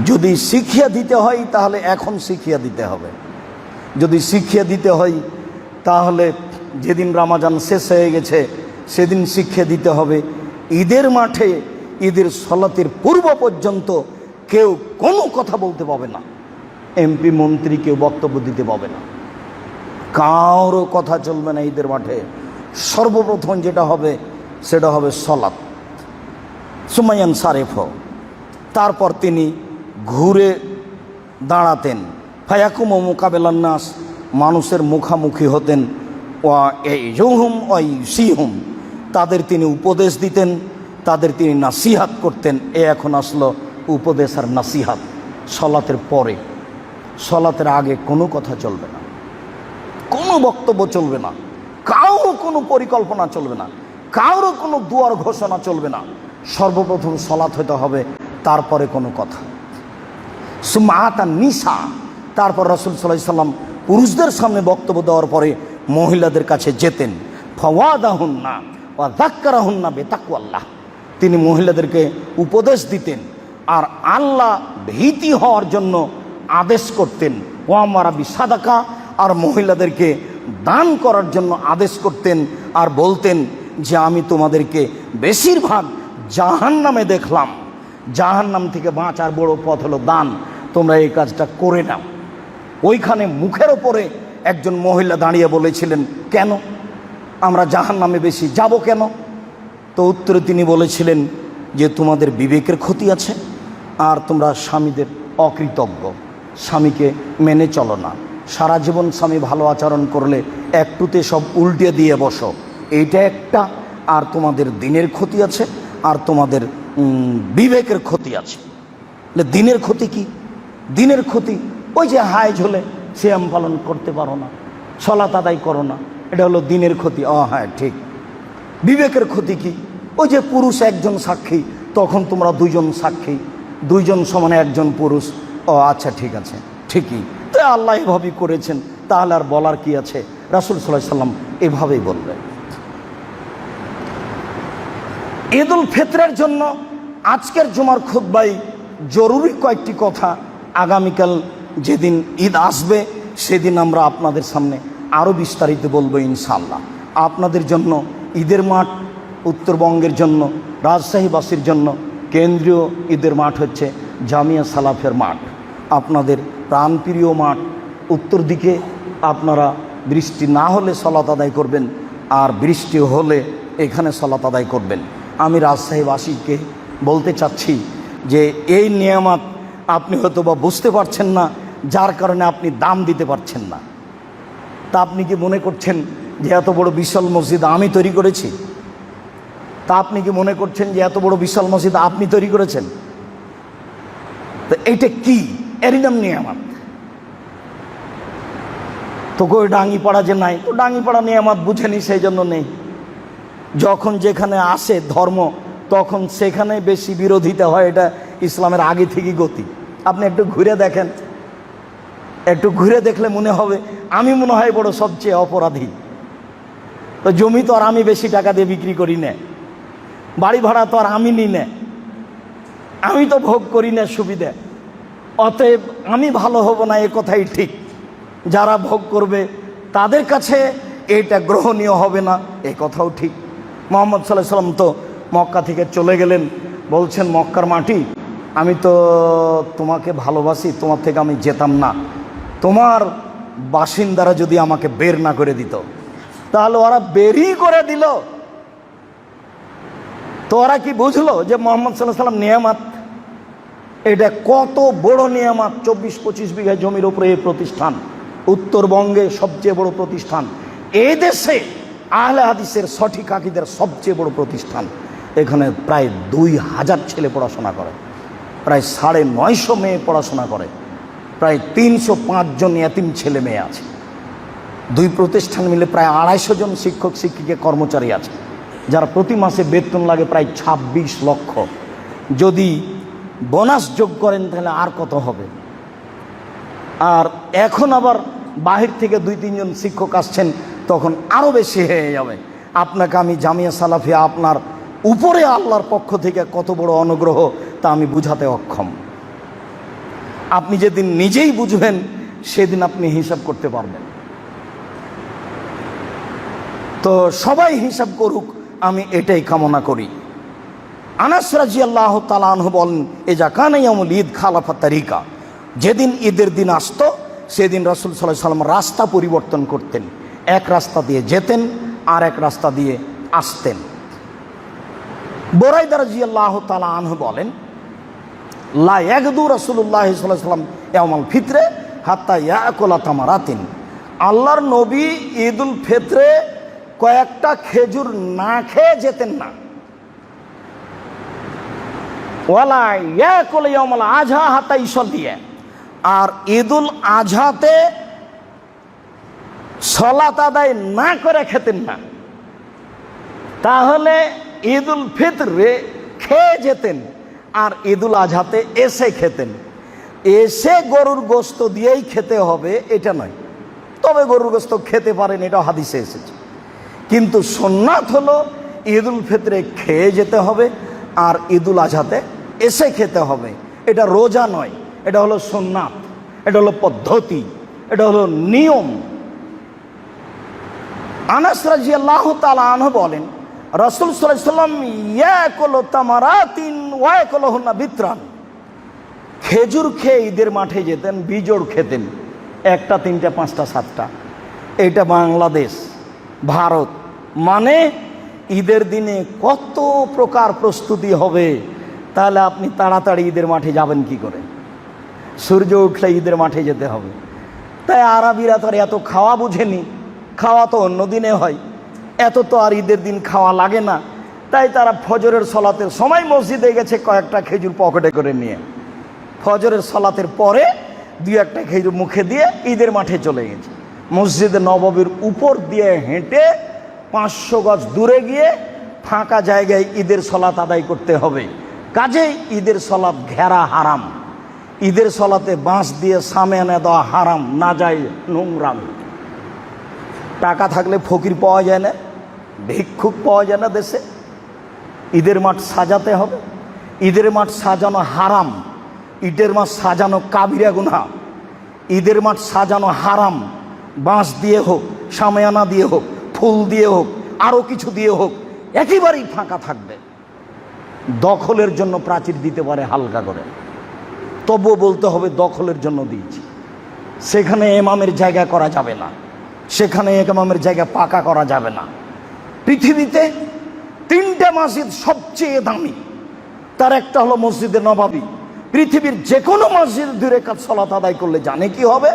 যদি শিখিয়ে দিতে হয় তাহলে এখন শিখিয়ে দিতে হবে, যদি শিখিয়ে দিতে হয় তাহলে যেদিন রমজান শেষ হয়ে গেছে সেদিন শিখিয়ে দিতে হবে। ঈদের মাঠে ঈদের সলাতের পূর্ব পর্যন্ত কেউ কোনো কথা বলতে পাবে না, এমপি মন্ত্রী কেউ বক্তব্য দিতে পাবে না, কারো কথা চলবে না ঈদের মাঠে। সর্বপ্রথম যেটা হবে সেটা হবে সলাত, সুমাইয়ান সারেফ। তারপর তিনি ঘুরে দাঁড়াতেন, ফায়াকুম ও মোকাবেলার নাস, মানুষের মুখামুখি হতেন, সিহুম, তাদের তিনি উপদেশ দিতেন, তাদের তিনি নাসিহাত করতেন। এখন আসলো উপদেশ আর নাসিহাত সলাতের পরে। সলাতের আগে কোনো কথা চলবে না, কোনো বক্তব্য চলবে না, কারো কোনো পরিকল্পনা চলবে না, কারো কোনো দুয়ার ঘোষণা চলবে না। সর্বপ্রথম সলাত হতে হবে, তারপরে কোনো কথা। সুমাতা নিসা, তারপর রাসূল সাল্লাল্লাহু আলাইহি সাল্লাম পুরুষদের সামনে বক্তব্য দেওয়ার পরে মহিলাদের কাছে যেতেন। ফাওয়াদাহুন্না ওয়া যাক্কারাহুন্না বিতাকওয়াল্লাহ, তিনি মহিলাদেরকে উপদেশ দিতেন আর আল্লাহ ভীতি হওয়ার জন্য আদেশ করতেন। ওয়া আমারা বিসাদাকা, আর মহিলাদেরকে দান করার জন্য আদেশ করতেন আর বলতেন যে আমি তোমাদেরকে বেশিরভাগ জাহান্নামে দেখলাম, জাহান্নাম থেকে বাঁচার বড় পথ হলো দান, তোমরা এই কাজটা করে নাও। ওইখানে মুখের ওপরে একজন মহিলা দাঁড়িয়ে বলেছিলেন, কেন আমরা জাহান্নামে বেশি যাব কেন? তো উত্তরে তিনি বলেছিলেন যে তোমাদের বিবেকের ক্ষতি আছে, আর তোমরা স্বামীদের অকৃতজ্ঞ, স্বামীকে মেনে চলো না, সারা জীবন স্বামী ভালো আচরণ করলে একটুতে সব উল্টে দিয়ে বসো, এইটা একটা। আর তোমাদের দিনের ক্ষতি আছে, আর তোমাদের বিবেকের ক্ষতি আছে। দিনের ক্ষতি কি? দিনের ক্ষতি ওই যে হায় ঝোলে সিয়াম পালন করতে পারো না, সলাত আদায় করো না, এটা হলো দিনের ক্ষতি। হ্যাঁ ঠিক। বিবেকের ক্ষতি কি? ওই যে পুরুষ একজন সাক্ষী, তখন তোমরা দুইজন সাক্ষী, দুইজন সমানে একজন পুরুষ। আচ্ছা ঠিক আছে, ঠিকই তো, আল্লাহ এভাবেই করেছেন, তাহলে আর বলার কি আছে? রাসূল সাল্লাল্লাহু আলাইহি সাল্লাম এভাবেই বললেন। ঈদ উল ফিতরের জন্য আজকের জুমার খুতবায় জরুরি কয়েকটি কথা, আগামীকাল যেদিন ঈদ আসবে সেদিন আমরা আপনাদের সামনে আরও বিস্তারিত বলবো ইনশাআল্লাহ। আপনাদের জন্য ঈদের মাঠ, উত্তরবঙ্গের জন্য, রাজশাহীবাসীর জন্য কেন্দ্রীয় ঈদের মাঠ হচ্ছে জামিয়া সালাফের মাঠ, আপনাদের প্রাণপ্রিয় মাঠ। উত্তর দিকে আপনারা বৃষ্টি না হলে সালাত আদায় করবেন, আর বৃষ্টি হলে এখানে সালাত আদায় করবেন। আমি রাজশাহীবাসীকে বলতে চাচ্ছি যে এই নিয়ামত আপনি হয়তো বা বুঝতে পারছেন না, যার কারণে আপনি দাম দিতে পারছেন না। তা আপনি কি মনে করছেন যে এত বড় বিশাল মসজিদ আমি তৈরি করেছি? তা আপনি কি মনে করছেন যে এত বড় বিশাল মসজিদ আপনি তৈরি করেছেন? তো এইটা কি? এরই নাম নিয়ামত। তো কই ডাঙ্গিপাড়া যে নাই, তো ডাঙ্গিপাড়া নিয়ামত বুঝেনি, সেই জন্য নেই। যখন যেখানে আসে ধর্ম, তখন সেখানে বেশি বিরোধিতা হয়, এটা ইসলামের আগে থেকেই গতি। আপনি একটু ঘুরে দেখেন, একটু ঘুরে দেখলে মনে হবে আমি মনে হয় বড় সবচেয়ে অপরাধী। তো জমি তো আর আমি বেশি টাকা দিয়ে বিক্রি করি না, বাড়ি ভাড়া তো আর আমি নিই না, আমি তো ভোগ করি না সুবিধা, অতএব আমি ভালো হব না, এ কথাই ঠিক। যারা ভোগ করবে তাদের কাছে এটা গ্রহণীয় হবে না, এই কথাও ঠিক। মুহাম্মদ সাল্লাল্লাহু আলাইহি সাল্লাম তো মক্কা থেকে চলে গেলেন, বলছেন মক্কার মাটি, আমি তো তোমাকে ভালোবাসি, তোমার থেকে আমি যেতাম না, তোমার বাসিন্দারা যদি আমাকে বের না করে দিত। তাহলে ওরা বেরই করে দিল, তো ওরা কি বুঝলো যে মুহাম্মদ সাল্লাল্লাহু আলাইহি সাল্লাম নিয়ামত? এটা কত বড় নিয়ামত! 24-25 বিঘা জমির উপরে এই প্রতিষ্ঠান, উত্তরবঙ্গে সবচেয়ে বড় প্রতিষ্ঠান, এই দেশে আহলে হাদিসের সঠিক আকীদার সবচেয়ে বড় প্রতিষ্ঠান। এখানে প্রায় 2000 ছেলে পড়াশোনা করে, প্রায় 950 মেয়ে পড়াশোনা করে, প্রায় 305 জন ইয়াতিম ছেলে মেয়ে আছে। দুই প্রতিষ্ঠান মিলে প্রায় 250 জন শিক্ষক শিক্ষিকা কর্মচারী আছে, যারা প্রতি মাসে বেতন লাগে প্রায় 26 লক্ষ। যদি বোনাস যোগ করেন তাহলে আর কত হবে? আর এখন আবার বাহির থেকে 2-3 জন শিক্ষক আসছেন, তখন আরও বেশি হয়ে যাবে। আপনাকে আমি জামিয়া সালাফিয়া, আপনার উপরে আল্লাহর পক্ষ থেকে কত বড় অনুগ্রহ তা আমি বুঝাতে অক্ষম। আপনি যেদিন নিজেই বুঝবেন সেদিন আপনি হিসাব করতে পারবেন। তো সবাই হিসাব করুক, আমি এটাই কামনা করি। আনাস রাদিয়াল্লাহু তাআলা আনহু বলেন, এজা কানা ইয়াউমুল ঈদ খালাফা তারিকা, যেদিন ঈদের দিন আসতো সেদিন রাসূল সাল্লাল্লাহু আলাইহি ওয়াসাল্লাম রাস্তা পরিবর্তন করতেন। এক রাস্তা দিয়ে যেতেন আর এক রাস্তা দিয়ে আসতেন। বুরাইদা রাদিয়াল্লাহু তাআলা আনহু বলেন, লা ইয়াগদু রাসূলুল্লাহ সাল্লাল্লাহু আলাইহি ওয়াসাল্লাম ইয়াউমাল ফিতরে হাত্তা ইয়াকুলা তামারাতিন, আল্লাহর নবী ঈদুল ফিতরে কয়েকটা খেজুর না খেয়ে যেতেন না। ওয়ালা ইয়াকুল ইয়াউমাল আযহা হাত্তা ইউসাল্লি, আর ঈদুল আজহাতে সালাত আদায় না করে খেতেন না। তাহলে ঈদুল ফিতরে খেয়ে যেতেন আর ঈদুল আজহাতে এসে খেতেন। এসে গরুর গোশত দিয়েই খেতে হবে এটা নয়, তবে গরুর গোশত খেতে পারেন, এটা হাদিসে এসেছে। কিন্তু সুন্নাত হলো ঈদুল ফিতরে খেয়ে যেতে হবে আর ঈদুল আজহাতে এসে খেতে হবে। এটা রোজা নয়, এটা হলো সুন্নাত, এটা হলো পদ্ধতি, এটা হলো নিয়ম। আনাস রাদিয়াল্লাহু তাআলা আনহু বলেন, রাসূল সাল্লাল্লাহু আলাইহি ওয়াসাল্লাম ইয়াকুলু তামারাতিন ওয়া ইয়াকুলুহুন্না বিতরান, খেজুর খেয়ে ঈদের মাঠে যেতেন, বিজোড় খেতেন, একটা, তিনটা, পাঁচটা, সাতটা। এটা বাংলাদেশ, ভারত, মানে ঈদের দিনে কত প্রকার প্রস্তুতি হবে। তাহলে আপনি তাড়াতাড়ি ঈদের মাঠে যাবেন কি করে? সূর্য উঠলে ঈদের মাঠে যেতে হবে। তাই আরবিরা তো আর এত খাওয়া বুঝেনি, খাওয়া তো অন্য দিনে হয়, এত তো আর ঈদের দিন খাওয়া লাগে না। তাই তারা ফজরের সলাতের সময় মসজিদে গেছে কয়েকটা খেজুর পকেটে করে নিয়ে, ফজরের সলাতের পরে দুই একটা খেজুর মুখে দিয়ে ঈদের মাঠে চলে গেছে। মসজিদে নববীর উপর দিয়ে হেঁটে 500 গজ দূরে গিয়ে ফাঁকা জায়গায় ঈদের সলাত আদায় করতে হবে। কাজেই ঈদের সলাত ঘেরা হারাম, ঈদের সলাতে বাঁশ দিয়ে সামিয়ানা দেওয়া হারাম, না যায় নোংরামি। টাকা থাকলে ফকির পাওয়া যায় না, ভিক্ষুক পাওয়া যায় না দেশে। ঈদের মাঠ সাজাতে হবে, ঈদের মাঠ সাজানো হারাম, ঈদের মাঠ সাজানো কাবিরা গুনাহ, ঈদের মাঠ সাজানো হারাম। বাঁশ দিয়ে হোক, সামিয়ানা দিয়ে হোক, ফুল দিয়ে হোক, আরও কিছু দিয়ে হোক, একেবারেই ফাঁকা থাকবে। দখলের জন্য প্রাচীর দিতে পারে হালকা করে, তবুও বলতে হবে দখলের জন্য দিয়েছি। সেখানে ইমামের জায়গা করা যাবে না, সেখানে ইমামের জায়গা পাকা করা যাবে না। পৃথিবীতে 3টা মসজিদ সবচেয়ে দামি, তার একটা হলো মসজিদে নববী। পৃথিবীর যে কোনো মসজিদে 2 রাকাত সালাত আদায় করলে জানে কি হবে?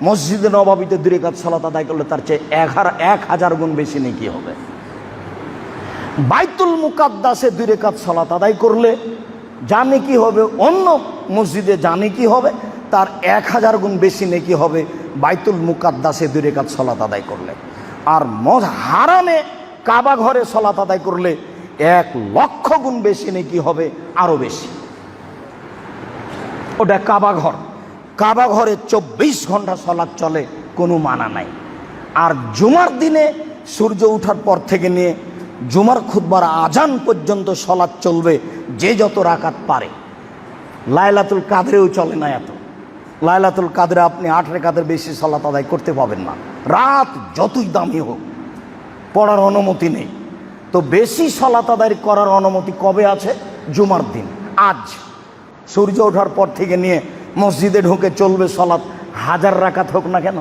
মসজিদে নববীতে 2 রাকাত সালাত আদায় করলে তার চেয়ে 1000 গুণ বেশি নেকি হবে। বাইতুল মুকাদ্দাসে 2 রাকাত সালাত আদায় করলে জানে কি হবে? অন্য মসজিদে জানে কি হবে? তার 1000 গুণ বেশি নেকি হবে বাইতুল মুকাদ্দাসে 2 রাকাত সালাত আদায় করলে। আর হারামে কাবা ঘরে সালাত আদায় করলে 1,00,000 গুণ বেশি নেকি হবে, আরো বেশি। ওটা কাবা ঘর, কাবা ঘরে 24 ঘন্টা সালাত চলে, কোনো মানা নাই। আর জুমার দিনে সূর্য ওঠার পর থেকে নিয়ে জুমার খুতবার আজান পর্যন্ত সালাত চলবে, যে যত রাকাত পারে। লাইলাতুল কাদরেও চলে না এত। লাইলাতুল কাদরে আপনি 8 রাকাতের বেশি সালাত আদায় করতে পাবেন না, রাত যতই দামি হোক, পড়ার অনুমতি নেই। তো বেশি সালাত আদায় করার অনুমতি কবে আছে? জুমার দিন। আজ সূর্য ওঠার পর থেকে নিয়ে মসজিদে ঢুকে চলবে সালাত, 1000 রাকাত হোক না কেন,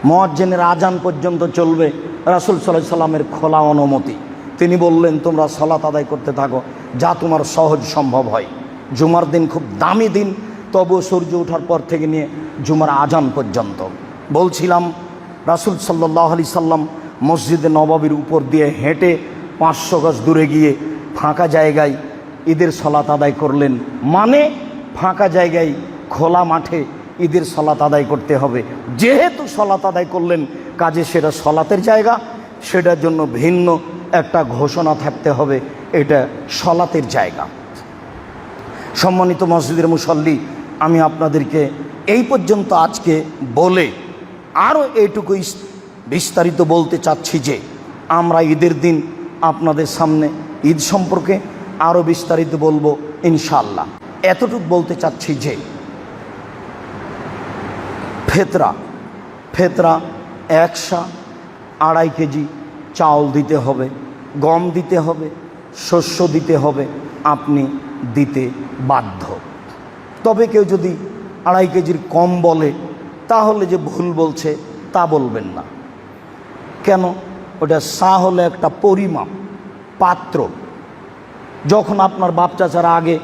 মুয়াজ্জিনের আজান পর্যন্ত চলবে। রাসূল সাল্লাল্লাহু আলাইহি সাল্লামের খোলা অনুমতি। তিনি বললেন, তোমরা সালাত আদায় করতে থাকো যা তোমার সহজ সম্ভব হয়। জুমার দিন খুব দামি দিন, তবু সূর্য ওঠার পর থেকে নিয়ে জুমার আজান পর্যন্ত। বলছিলাম রাসূল সাল্লাল্লাহু আলাইহি সাল্লাম মসজিদে নববীর উপর দিয়ে হেঁটে 500 গজ দূরে গিয়ে ফাঁকা জায়গায় ঈদের সালাত আদায় করলেন। মানে ফাঁকা জায়গায় খোলা মাঠে ঈদের সালাত আদায় করতে হবে। যেহেতু সালাত আদায় করলেন, কাজে সেটা সালাতের জায়গা, সেটার জন্য ভিন্ন একটা ঘোষণা থাকতে হবে, এটা সালাতের জায়গা। সম্মানিত মসজিদের মুসল্লি, আমি আপনাদেরকে এই পর্যন্ত আজকে বলে আরও এইটুকু বিস্তারিত বলতে চাচ্ছি যে আমরা ঈদের দিন আপনাদের সামনে ঈদ সম্পর্কে আরও বিস্তারিত বলবো ইনশাআল্লাহ। এতটুকু বলতে চাচ্ছি যে ফেতরা, ফেতরা 1.5 কেজি চাউল দিতে হবে, গম দিতে হবে, শস্য দিতে হবে, আপনি দিতে বাধ্য। তবে কেউ যদি 2.5 কেজির কম বলে তাহলে যে ভুল বলছে তা বলবেন না। কেন? ওটা সা হলো একটা পরিমাপ, পাত্র। যখন আপনার বাপ চাচারা আগে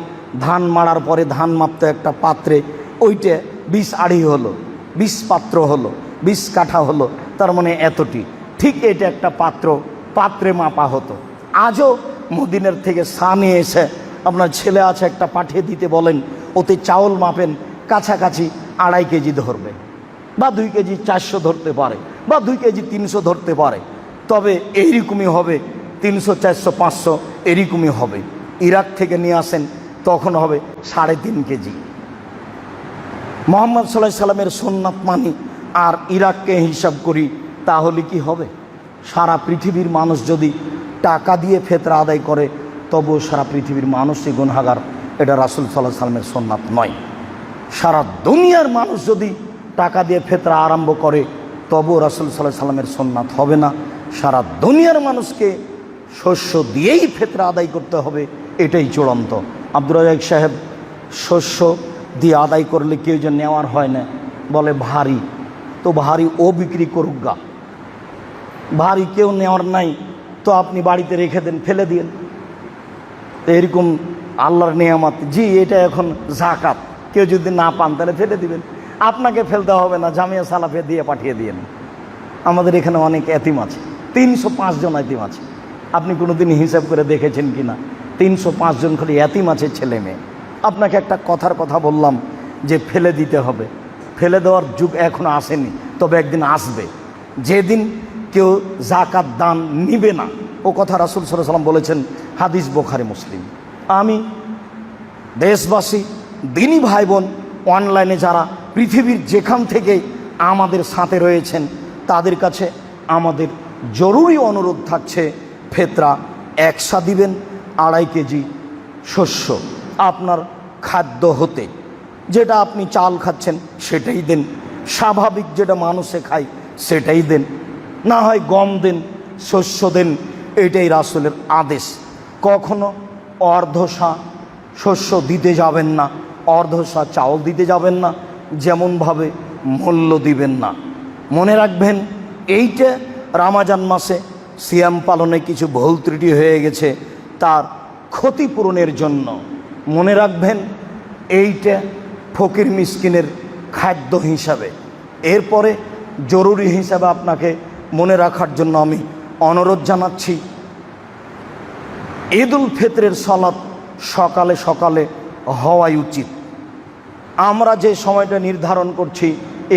ধান মাড়ার পরে ধান মাপতো একটা পাত্রে, ওইটা 20 আড়ি হলো, 20 পাত্র হলো, 20 কাঠা হলো, তার মানে এতটি। ঠিক এটা একটা পাত্র, পাত্রে মাপা হতো। আজও মদিনার থেকে সা নিয়ে এসে আপনার ছেলে আছে একটা পাঠিয়ে দিতে বলেন, ওতে চাউল মাপেন, কাছাকাছি 2.5 কেজি ধরবে, বা 2 কেজি 400 ধরতে পারে, বা 2 কেজি 300 ধরতে পারে। তবে এইরকমই হবে, 300, 400, 500 এরকমই হবে। ইরাক থেকে নিয়ে আসেন তখন হবে 3.5 কেজি। মুহাম্মদ সাল্লাল্লাহু আলাইহি সাল্লামের সুন্নাত মানি আর ইরাককে হিসাব করি, তাহলে কি হবে? সারা পৃথিবীর মানুষ যদি টাকা দিয়ে ফেতরা আদায় করে তবুও সারা পৃথিবীর মানুষই গুনাহগার। এটা রাসূল সাল্লাল্লাহু আলাইহি সাল্লামের সুন্নাত নয়। সারা দুনিয়ার মানুষ যদি টাকা দিয়ে ফেতরা আরম্ভ করে তবুও রাসূল সাল্লাল্লাহু আলাইহি সাল্লামের সুন্নাত হবে না। সারা দুনিয়ার মানুষকে শস্য দিয়েই ফেতরা আদায় করতে হবে, এটাই চূড়ান্ত। আব্দুর রাজ্জাক সাহেব, শস্য দিয়ে আদায় করলে কেউ যে নেওয়ার হয় না, বলে ভারী, তো ভারী ও বিক্রি করুক গা, ভারী কেউ নেওয়ার নাই তো আপনি বাড়িতে রেখে দেন, ফেলে দিন। এরকম আল্লাহর নেয়ামত, জি এটা এখন যাকাত, কেউ যদি না পান তাহলে ফেলে দিবেন, আপনাকে ফেলতে হবে না, জামিয়া সালাফে দিয়ে পাঠিয়ে দিয়েন। আমাদের এখানে অনেক এতিম আছে, 305 জন এতিম আছে। আপনি কোনোদিন হিসাব করে দেখেছেন কি না? 305 জন খালি এতিম আছে, ছেলে মেয়ে। আপনাকে একটা কথার কথা বললাম যে ফেলে দিতে হবে, ফেলে দেওয়ার যুগ এখনো আসেনি, তবে একদিন আসবে যেদিন কেউ যাকাত দান নিবে না। ও কথা রাসূল সাল্লাল্লাহু আলাইহি সাল্লাম বলেছেন, হাদিস বুখারী মুসলিম। আমি দেশবাসী, দিনী ভাই বোন, অনলাইনে যারা পৃথিবীর যেখান থেকে আমাদের সাথে রয়েছেন, তাদের কাছে আমাদের জরুরি অনুরোধ থাকছে, ফেতরা 1 দিবেন, 2.5 কেজি শস্য আপনার খাদ্য হতে, যেটা আপনি চাল খাচ্ছেন সেটাই দেন, স্বাভাবিক যেটা মানুষে খায় সেটাই দেন, না হয় গম দেন, শস্য দেন, এটাই রাসূলের আদেশ। কখনো অর্ধশা শস্য দিতে যাবেন না, অর্ধশা চাউল দিতে যাবেন না, যেমনভাবে মূল্য দিবেন না। মনে রাখবেন, এইটা রমজান মাসে সিয়াম পালনে কিছু ভুল ত্রুটি হয়ে গেছে, তার ক্ষতিপূরণের জন্য। মনে রাখবেন, এইটা ফকির মিসকিনের খাদ্য হিসাবে। এরপরে জরুরি হিসাবে আপনাকে মনে রাখার জন্য আমি অনুরোধ জানাচ্ছি, ঈদুল ফিতরের সালাত সকালে সকালে হওয়াই উচিত। আমরা যে সময়টা নির্ধারণ করছি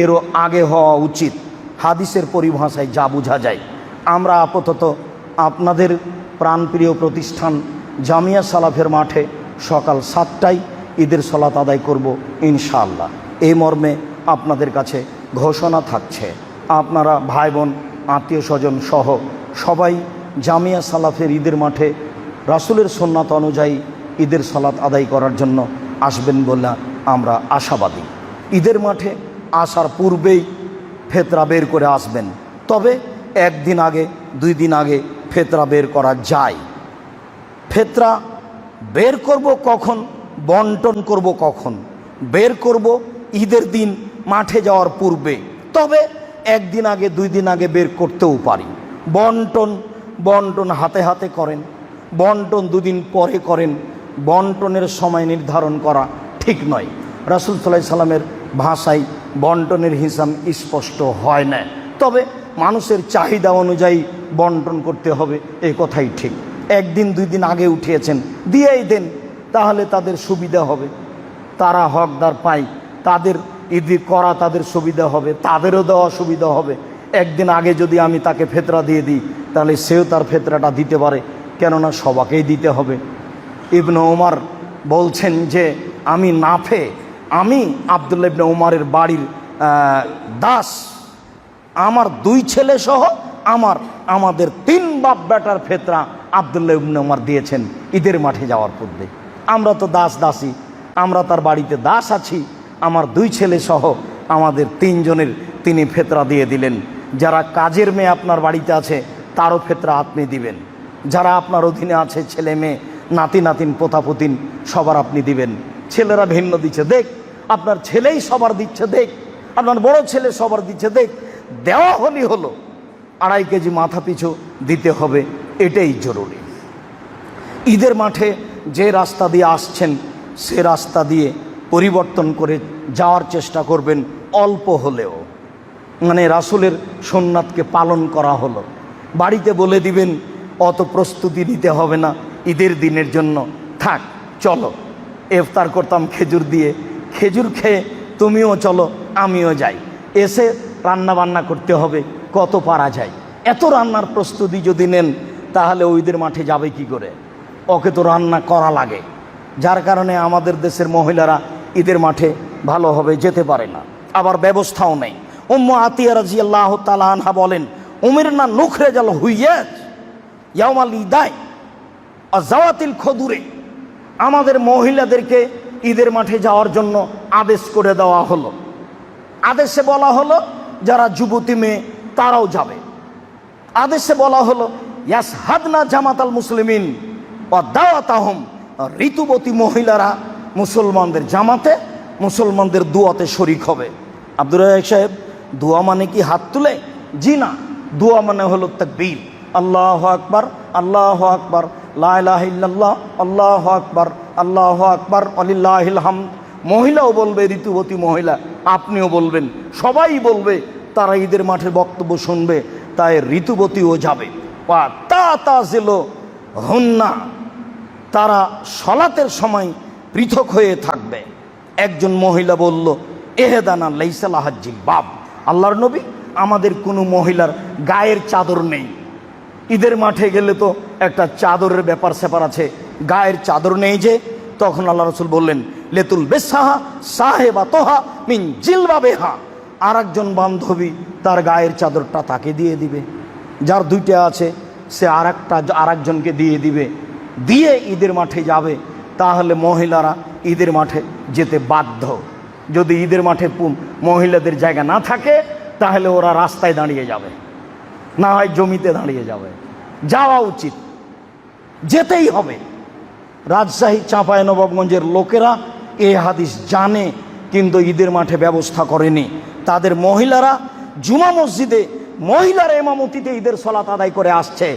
এরও আগে হওয়া উচিত। হাদিসের পরিভাষায় যা বোঝা যায়, আমরা আপাতত আপনাদের প্রাণপ্রিয় প্রতিষ্ঠান জামিয়া সালাফের মাঠে সকাল 7টায় ঈদের সালাত আদায় করব ইনশাআল্লাহ। এই মর্মে আপনাদের কাছে ঘোষণা থাকছে, আপনারা ভাই বোন, আত্মীয় স্বজন সহ সবাই জামিয়া সালাফের ঈদের মাঠে রাসূলের সুন্নাত অনুযায়ী ঈদের সালাত আদায় করার জন্য আসবেন বলে আমরা আশাবাদী। ঈদের মাঠে আসার পূর্বেই ফেতরা বের করে আসবেন, তবে 1 দিন আগে 2 দিন আগে ফেতরা বের করা যায়। ফেতরা বের করব কখন, বন্টন করব কখন? বের করব ঈদের দিন মাঠে যাওয়ার পূর্বে, তবে 1 দিন আগে 2 দিন আগে বের করতেও পারি। বন্টন হাতে হাতে করেন, বন্টন 2 দিন পরে করেন, বন্টনের সময় নির্ধারণ করা ঠিক নয়। রাসূল সাল্লাল্লাহু আলাইহি সাল্লামের ভাষায় বন্টনের হিসাব স্পষ্ট হয় না, তবে মানুষের চাহিদা অনুযায়ী বন্টন করতে হবে, এই কথাই ঠিক। 1 দিন 2 দিন আগে উঠিয়েছেন, দিয়েই দেন, তাহলে তাদের সুবিধা হবে, তারা হকদার পায়, তাদের ঈদ করা তাদের সুবিধা হবে, তাদেরও দেওয়া সুবিধা হবে। 1 দিন আগে যদি আমি তাকে ফেতরা দিয়ে দিই তাহলে সেও তার ফেতরাটা দিতে পারে, কেননা সবাকেই দিতে হবে। ইবনে ওমর বলছেন যে আমি নাফে, আমি আব্দুল্লাহ ইবনে ওমরের বাড়ির দাস, আমার 2 ছেলে সহ আমাদের 3 বাপ বেটার ফেতরা আব্দুল্লাহ ইবনে ওমর দিয়েছেন ঈদের মাঠে যাওয়ার পূর্বে। আমরা তো দাসী, আমরা তার বাড়িতে দাস আছি, আমার 2 ছেলে সহ আমাদের 3 জনের তিনি ফেতরা দিয়ে দিলেন। যারা কাজের মেয়ে আপনার বাড়িতে আছে তারও ফেতরা আপনি দিবেন। যারা আপনার অধীনে আছে ছেলে মেয়ে নাতি নাতিন পোতাপুতিন সবার আপনি দিবেন। ছেলেরা ভিন্ন দিচ্ছে দেখ, আপনার ছেলেই সবার দিচ্ছে দেখ, আপনার বড় ছেলে সবার দিচ্ছে দেখ। দেওয়া হলেই হলো, 2.5 কেজি মাথা পিছু দিতে হবে, এটাই জরুরি। ঈদের মাঠে যে রাস্তা দিয়ে আসছেন সে রাস্তা দিয়ে পরিবর্তন করে যাওয়ার চেষ্টা করবেন, অল্প হলেও। মানে রাসূলের সুন্নাতকে পালন করা হলো। বাড়িতে বলে দিবেন অত প্রস্তুতি নিতে হবে না ঈদের দিনের জন্য, থাক চলো ইফতার করতাম খেজুর দিয়ে, খেজুর খেয়ে তুমিও চলো আমিও যাই, এসে রান্না বান্না করতে হবে, কত পারা যায়। এত রান্নার প্রস্তুতি যদি নেন তাহলে ওই ঈদের মাঠে যাবে কি করে? ওকে তো রান্না করা লাগে, যার কারণে আমাদের দেশের মহিলারা ঈদের মাঠে ভালোভাবে যেতে পারে না, আবার ব্যবস্থাও নেই। উম্মু আতিয়া রাদিয়াল্লাহু তাআলা আনহা বলেন, উমিরনা নুখরিজাল হুইয়াজ ইয়াউমাল ঈদাই আযাওয়াতিল খুদুরে, আমাদের মহিলাদেরকে ঈদের মাঠে যাওয়ার জন্য আদেশ করে দেওয়া হলো। আদেশে বলা হলো যারা যুবতী মেয়ে তারাও যাবে। আদেশে বলা হলো ইয়াসহাদনা জামাতাল মুসলিমিন ওয়া দাওয়াতাহুম, ঋতুবতী মহিলারা মুসলমানদের জামাতে মুসলমানদের দুয়াতে শরিক হবে। আব্দুর রাজ্জাক সাহেব, দোয়া মানে কি হাত তুলে? জি না, দোয়া মানে হলো তাকবীর, আল্লাহু আকবার, আল্লাহু আকবার, লা ইলাহা ইল্লাল্লাহ, আল্লাহু আকবার, আল্লাহু আকবার, ওয়ালিল্লাহিল হামদ। মহিলাও বলবে, ঋতুবতী মহিলা, আপনিও বলবেন, সবাই বলবে, তারা ঈদের মাঠের বক্তব্য শুনবে, তাই ঋতুবতীও যাবে। ওয়া তাতাজিলু হুন্না, তারা সলাতের সময় পৃথক হয়ে থাকবে। একজন মহিলা বলল, এহেদানা লাইসা লাহা জিলবাব, আল্লাহর নবী আমাদের কোনো মহিলার গায়ের চাদর নেই। ঈদের মাঠে গেলে তো একটা চাদরের ব্যাপার স্যাপার আছে, গায়ের চাদর নেই যে। তখন আল্লাহ রাসূল বললেন, লেতুল বেসাহা সাহেবা তোহা মিন জিলবাবেহা, আর একজন বান্ধবী তার গায়ের চাদরটা তাকে দিয়ে দিবে। যার 2টা আছে সে আর একজনকে দিয়ে দিবে, দিয়ে ঈদের মাঠে যাবে। তাহলে মহিলারা ঈদের মাঠে যেতে বাধ্য। যদি ঈদের মাঠে মহিলাদের জায়গা না থাকে তাহলে ওরা রাস্তায় দাঁড়িয়ে যাবে, না হয় জমিতে দাঁড়িয়ে যাবে। যাওয়া উচিত, যেতেই হবে। রাজশাহী চাঁপাইনবাবগঞ্জের লোকেরা এই হাদিস জানে, কিন্তু ঈদের মাঠে ব্যবস্থা করেনি। তাদের মহিলারা জুমা মসজিদে মহিলার ইমামতিতে ঈদের সালাত আদায় করে আসছে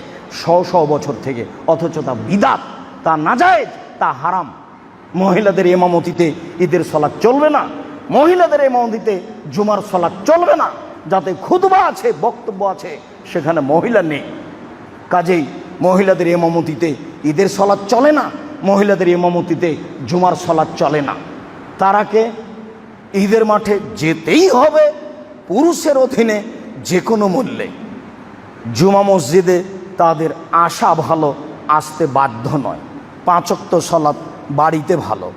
100 বছর থেকে, অথচ তা বিদআত, তা নাজায়েজ, তা হারাম। মহিলাদের ইমামতিতে ঈদের সালাত চলবে না, মহিলাদের ইমামতিতে জুমার সালাত চলবে না। যাতে খুতবা আছে, বক্তব্য আছে, সেখানে মহিলা নেই। কাজেই মহিলাদের ইমামতিতে ঈদের সালাত চলে না, মহিলাদের ইমামতিতে জুমার সালাত চলে না। তারাকে ঈদের মাঠে যেতেই হবে পুরুষের অধীনে যে কোনো মূল্যে। জুমা মসজিদে তাদের আসা ভালো, আসতে বাধ্য নয়। 5 ওয়াক্ত সালাত বাড়িতে ভালো,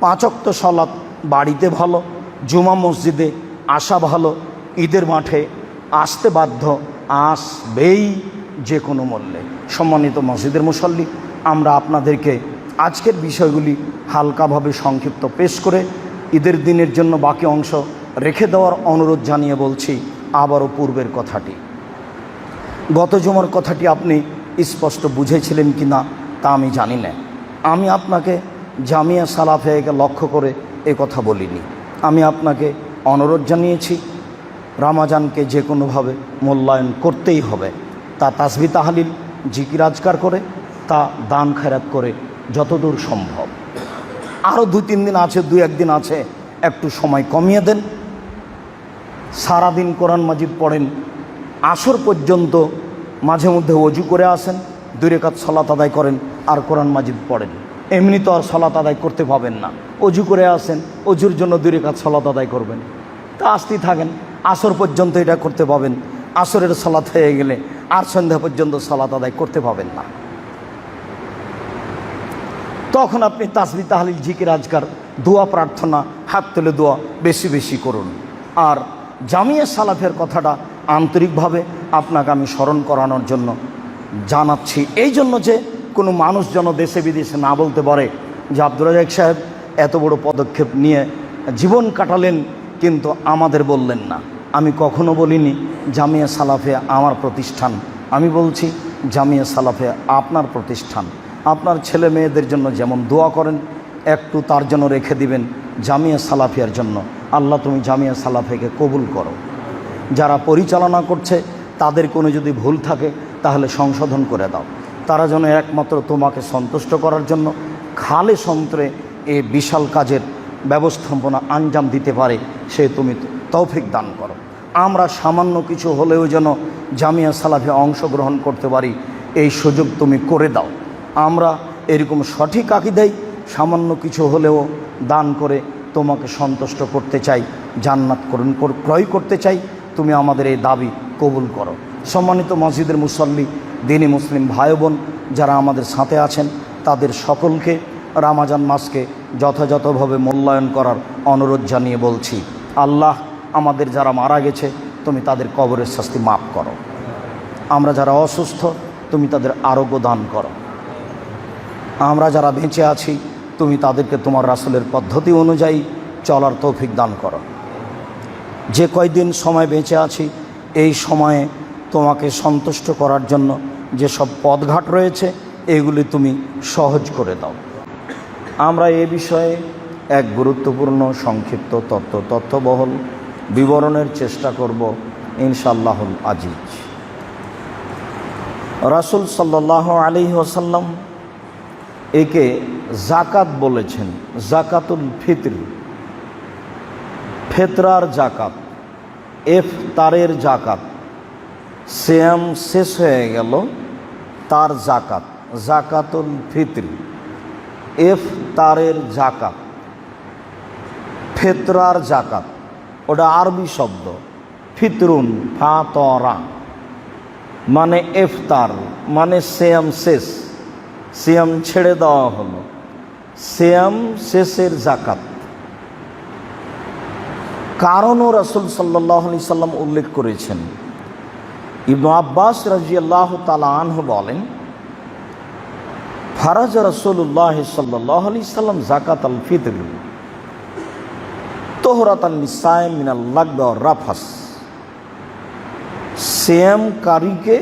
5 ওয়াক্ত সালাত বাড়িতে ভালো, জুমা মসজিদে আসা ভালো, ঈদের মাঠে আসতে বাধ্য, আসবেই যে কোনো মূল্যে। সম্মানিত মসজিদের মুসল্লি, আমরা আপনাদেরকে আজকের বিষয়গুলি হালকাভাবে সংক্ষিপ্ত পেশ করে ঈদের দিনের জন্য বাকি অংশ রেখে দেওয়ার অনুরোধ জানিয়ে বলছি আবারও পূর্বের কথাটি। গত জুমার কথাটি আপনি স্পষ্ট বুঝেছিলেন কি না তা আমি জানি না। আমি আপনাকে জামিয়া সালাফিয়াকে লক্ষ্য করে এ কথা বলিনি। আমি আপনাকে অনুরোধ জানিয়েছি রমাজানকে যে কোনোভাবে মূল্যায়ন করতেই হবে। তা তাসবিহ তাহলিল জিকির আজকার করে, তা দান খেরাত করে যতদূর সম্ভব। আরও 2-3 দিন আছে, 2-1 দিন আছে, একটু সময় কমিয়ে দেন। সারাদিন কোরআন মাজিদ পড়েন, আসর পর্যন্ত মাঝে মধ্যে অজু করে আসেন, 2 রাকাত সালাত আদায় করেন আর কোরআন মাজিদ পড়েন। এমনি তো আর সালাত আদায় করতে পাবেন না, অজু করে আসেন, অজুর জন্য 2 রাকাত সালাত আদায় করবেন, তা আসতেই থাকেন। আসর পর্যন্ত এটা করতে পাবেন, আসরের সালাত হয়ে গেলে আর সন্ধ্যা পর্যন্ত সালাত আদায় করতে পাবেন না। তখন আপনি তাসবিহ তাহলিল জিকির আজকার, দোয়া প্রার্থনা, হাত তুলে দোয়া বেশি বেশি করুন। আর জামিয়া সালাফের কথাটা আন্তরিকভাবে আপনাকে আমি স্মরণ করানোর জন্য জানাচ্ছি, এই জন্য যে কোনো মানুষ যেন দেশে বিদেশে না বলতে পারে যে আব্দুর রাজ্জাক সাহেব এত বড় পদক্ষেপ নিয়ে জীবন কাটালেন, কিন্তু আমাদের বললেন না। আমি কখনো বলিনি জামিয়া সালাফিয়া আমার প্রতিষ্ঠান, আমি বলছি জামিয়া সালাফিয়া আপনার প্রতিষ্ঠান। আপনার ছেলে মেয়েদের জন্য যেমন দোয়া করেন, একটু তার জন্য রেখে দিবেন জামিয়া সালাফিয়ার জন্য। আল্লাহ তুমি জামিয়া সালাফিয়াকে কবুল করো। যারা পরিচালনা করছে তাদের কোনো যদি ভুল থাকে তাহলে সংশোধন করে দাও। তারা যেন একমাত্র তোমাকে সন্তুষ্ট করার জন্য খালেস অন্তরে এই বিশাল কাজের ব্যবস্থাপনা আঞ্জাম দিতে পারে, সে তুমি তৌফিক দান করো। আমরা সামান্য কিছু হলেও যেন জামিয়া সালাফিয়া অংশগ্রহণ করতে পারি, এই সুযোগ তুমি করে দাও। আমরা এরকম সঠিক আকীদায় সামান্য কিছু হলেও দান করে তোমাকে সন্তুষ্ট করতে চাই, জান্নাত ক্রয় করতে চাই। তুমি আমাদের এই দাবি কবুল করো। সম্মানিত মসজিদের মুসল্লি, দিনী মুসলিম ভাই বোন যারা আমাদের সাথে আছেন, তাদের সকলকে রমজান মাসকে যথাযথভাবে মূল্যায়ন করার অনুরোধ জানিয়ে বলছি, আল্লাহ আমাদের যারা মারা গেছে তুমি তাদের কবরের শাস্তি মাফ করো। আমরা যারা অসুস্থ তুমি তাদের আরোগ্য দান করো। আমরা যারা বেঁচে আছি তুমি তাদেরকে তোমার রাসূলের পদ্ধতি অনুযায়ী চলার তৌফিক দান করো। যে কয়দিন সময় বেঁচে আছি এই সময়ে তোমাকে সন্তুষ্ট করার জন্য যেসব পথঘাট রয়েছে এগুলি তুমি সহজ করে দাও। আমরা এ বিষয়ে এক গুরুত্বপূর্ণ সংক্ষিপ্ত তথ্যবহল বিবরণের চেষ্টা করব ইনশাআল্লাহুল আজিজ। রাসূল সাল্লাল্লাহু আলাইহি ওয়াসাল্লাম একে জাকাত বলেছেন, জাকাতুল ফিতর, ফেতরার জাকাত, ইফতারের জাকাত। সিয়াম শেষ হয়ে গেল, তার জাকাত, জাকাতুল ফিতর, ইফতারের জাকাত, ফেতরার জাকাত। ওটা আরবি শব্দ, ফিতরুন ফাতরা মানে ইফতার, মানে সিয়াম শেষ, সিয়াম ছেড়ে দেওয়া হলো, সিয়াম শেষের জাকাত। কারণও রাসূল সাল্লাল্লাহু আলাইহি সাল্লাম উল্লেখ করেছেন। ইবনে আব্বাস রাদিয়াল্লাহু তাআলা আনহু বলেন, ফারাজ রাসূলুল্লাহ সাল্লাল্লাহু আলাইহি সাল্লাম যাকাতাল ফিতর তোহরাতান লিসাইম মিনাল লাগব ওয়ার রাফাস। সিয়ামকারীকে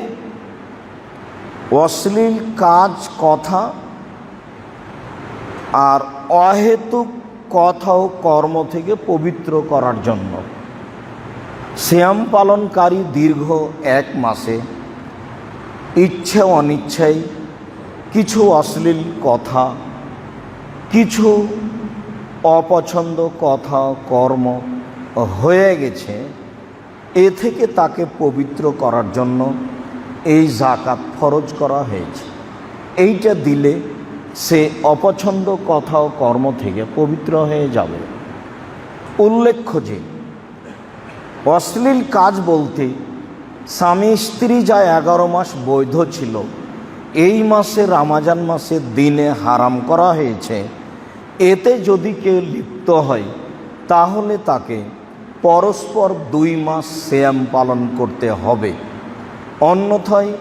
অশ্লীল কাজ, কথা আর অহেতুক কথা ও কর্ম থেকে পবিত্র করার জন্য। সিয়াম পালনকারী দীর্ঘ এক মাসে ইচ্ছে অনিচ্ছায় কিছু অশ্লীল কথা, কিছু অপছন্দ কথা কর্ম হয়ে গেছে, এ থেকে তাকে পবিত্র করার জন্য এই জাকাত ফরজ করা হয়েছে। এইটা দিলে সে অপছন্দ কথা ও কর্ম থেকে পবিত্র হয়ে যাবে। উল্লেখ্য যে অশ্লীল কাজ বলতে স্বামী স্ত্রী যা 11 মাস বৈধ ছিল, এই মাসে রমজান মাসে দিনে হারাম করা হয়েছে। এতে যদি কেউ লিপ্ত হয় তাহলে তাকে পরস্পর 2 মাস সিয়াম পালন করতে হবে। অন্যথায়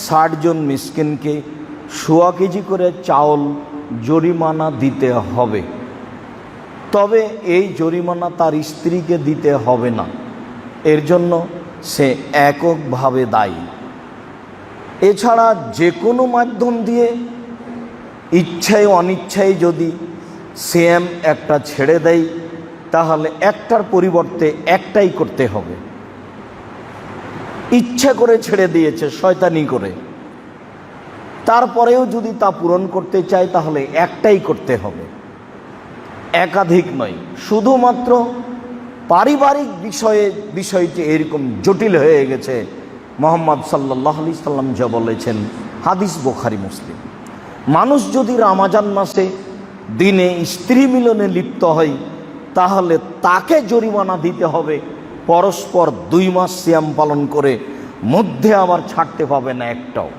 60 জন মিসকিনকে 1.25 কেজি করে চাউল জরিমানা দিতে হবে। তবে এই জরিমানা তার স্ত্রীকে দিতে হবে না, এর জন্য সে এককভাবে দায়ী। এছাড়া যে কোনো মাধ্যম দিয়ে ইচ্ছায় অনিচ্ছায় যদি সিয়াম একটা ছেড়ে দেয় তাহলে একটার পরিবর্তে একটাই করতে হবে। ইচ্ছা করে ছেড়ে দিয়েছে শয়তানি করে, তারপরেও যদি তা পূরণ করতে চায় তাহলে একটাই করতে হবে, একাধিক নয়। শুধুমাত্র পারিবারিক বিষয়টি এরকম জটিল হয়ে গেছে। মুহাম্মদ সাল্লাল্লাহু আলাইহি সাল্লাম যা বলেছেন, হাদিস বুখারী মুসলিম, মানুষ যদি রমজান মাসে দিনে স্ত্রী মিলনে লিপ্ত হয় তাহলে তাকে জরিমানা দিতে হবে পরস্পর 2 মাস সিয়াম পালন করে, মধ্যে আবার ছাড়তে পাবে না একটাও।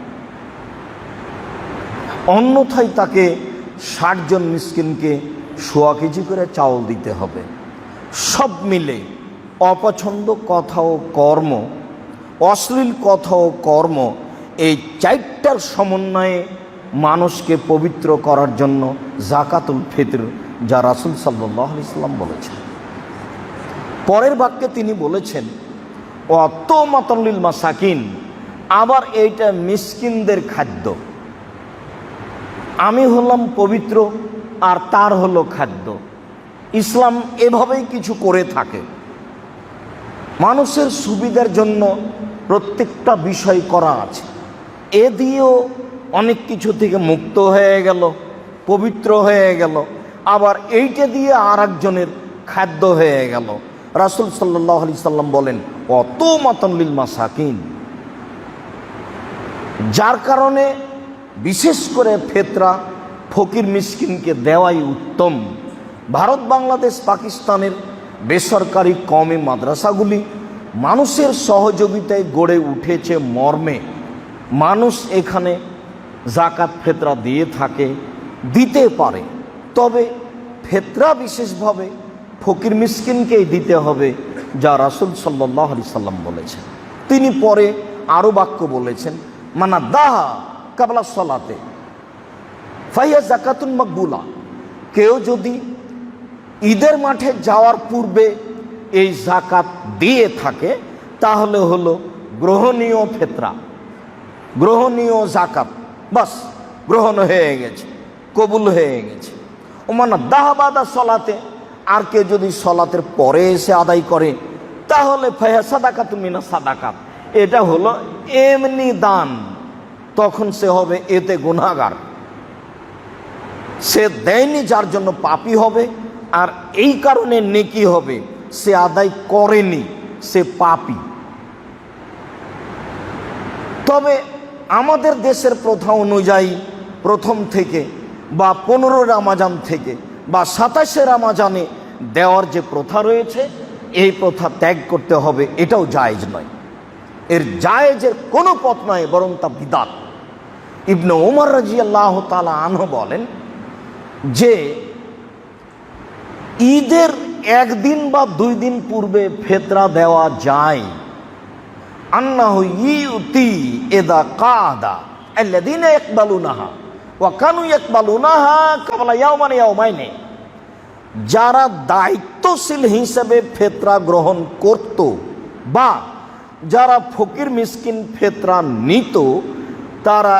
অন্যথায় তাকে 60 জন মিসকিনকে 1.25 কেজি করে চাউল দিতে হবে। সব মিলে অপছন্দ কথা ও কর্ম, অশ্লীল কথা ও কর্ম, এই 4টার সমন্বয়ে মানুষকে পবিত্র করার জন্য জাকাতুল ফিতর, যা রাসূল সাল্লাল্লাহু আলাইহি সাল্লাম বলেছেন। পরের বাক্যে তিনি বলেছেন অত মাতাল্লিল মাসাকিন, আবার এইটা মিসকিনদের খাদ্য। আমি হলাম পবিত্র আর তার হলো খাদ্য। ইসলাম এভাবেই কিছু করে থাকে, মানুষের সুবিধার জন্য প্রত্যেকটা বিষয় করা আছে। এ দিয়েও অনেক কিছু থেকে মুক্ত হয়ে গেল, পবিত্র হয়ে গেল, আবার এইটা দিয়ে আর একজনের খাদ্য হয়ে গেল। রাসূল সাল্লাল্লাহু আলাইহি সাল্লাম বলেন অত মাতাল্লিল মাসাকিন, যার কারণে বিশেষ করে ফেতরা ফকির মিসকিনকে দেওয়াই উত্তম। ভারত, বাংলাদেশ, পাকিস্তানের বেসরকারি কওমি মাদ্রাসাগুলি মানুষের সহযোগিতায় গড়ে উঠেছে মর্মে মানুষ এখানে জাকাত ফেতরা দিয়ে থাকে, দিতে পারে। তবে ফেতরা বিশেষভাবে ফকির মিসকিনকেই দিতে হবে, যা রাসূল সাল্লাল্লাহু আলাইহি সাল্লাম বলেছেন। তিনি পরে আরও বাক্য বলেছেন, মানা দাহা কাবলা সলাতে ফাইয়া জাকাতুন মাকবুলা, কেউ যদি ঈদের মাঠে যাওয়ার পূর্বে এই জাকাত দিয়ে থাকে তাহলে হলো গ্রহণীয় ফেতরা, গ্রহণীয় জাকাত, বাস গ্রহণ হয়ে গেছে, কবুল হয়ে গেছে। ওমানা দাহাবাদা সলাতে, আর কেউ যদি সলাতের পরে এসে আদায় করে তাহলে ফাইয়া সাদাকাতু মিনা সাদাকাত, এটা হলো এমনি দান, তখন সে হবে এতে গুনাহগার। সে দেয়নি যার জন্য পাপী হবে, আর এই কারণে নেকি হবে, সে আদায় করেনি, সে পাপী। তবে আমাদের দেশের প্রথা অনুযায়ী প্রথম থেকে বা 15 রমজান থেকে বা 27 রমজানে দেওয়ার যে প্রথা রয়েছে, এই প্রথা ত্যাগ করতে হবে, এটাও জায়েজ নয়। এর জায়েজের কোনো পথ নয়, বরং তা বিদআত। ইবনে ওমর রাদিয়াল্লাহু তাআলা আনহু বলেন যে ঈদের একদিন বা 2 দিন পূর্বে ফেতরা দেওয়া যায়। আন্নাহু ইউতি ইদা কাদা আল্লাযীনা ইয়াকবালুনাহা ওয়া কানু ইয়াকবালুনাহা ক্বাবলা ইয়াওমান ইয়াওমাইনি, যারা দায়িত্বশীল হিসেবে ফেতরা গ্রহণ করত বা যারা ফকির মিসকিন ফেতরা নিত, তারা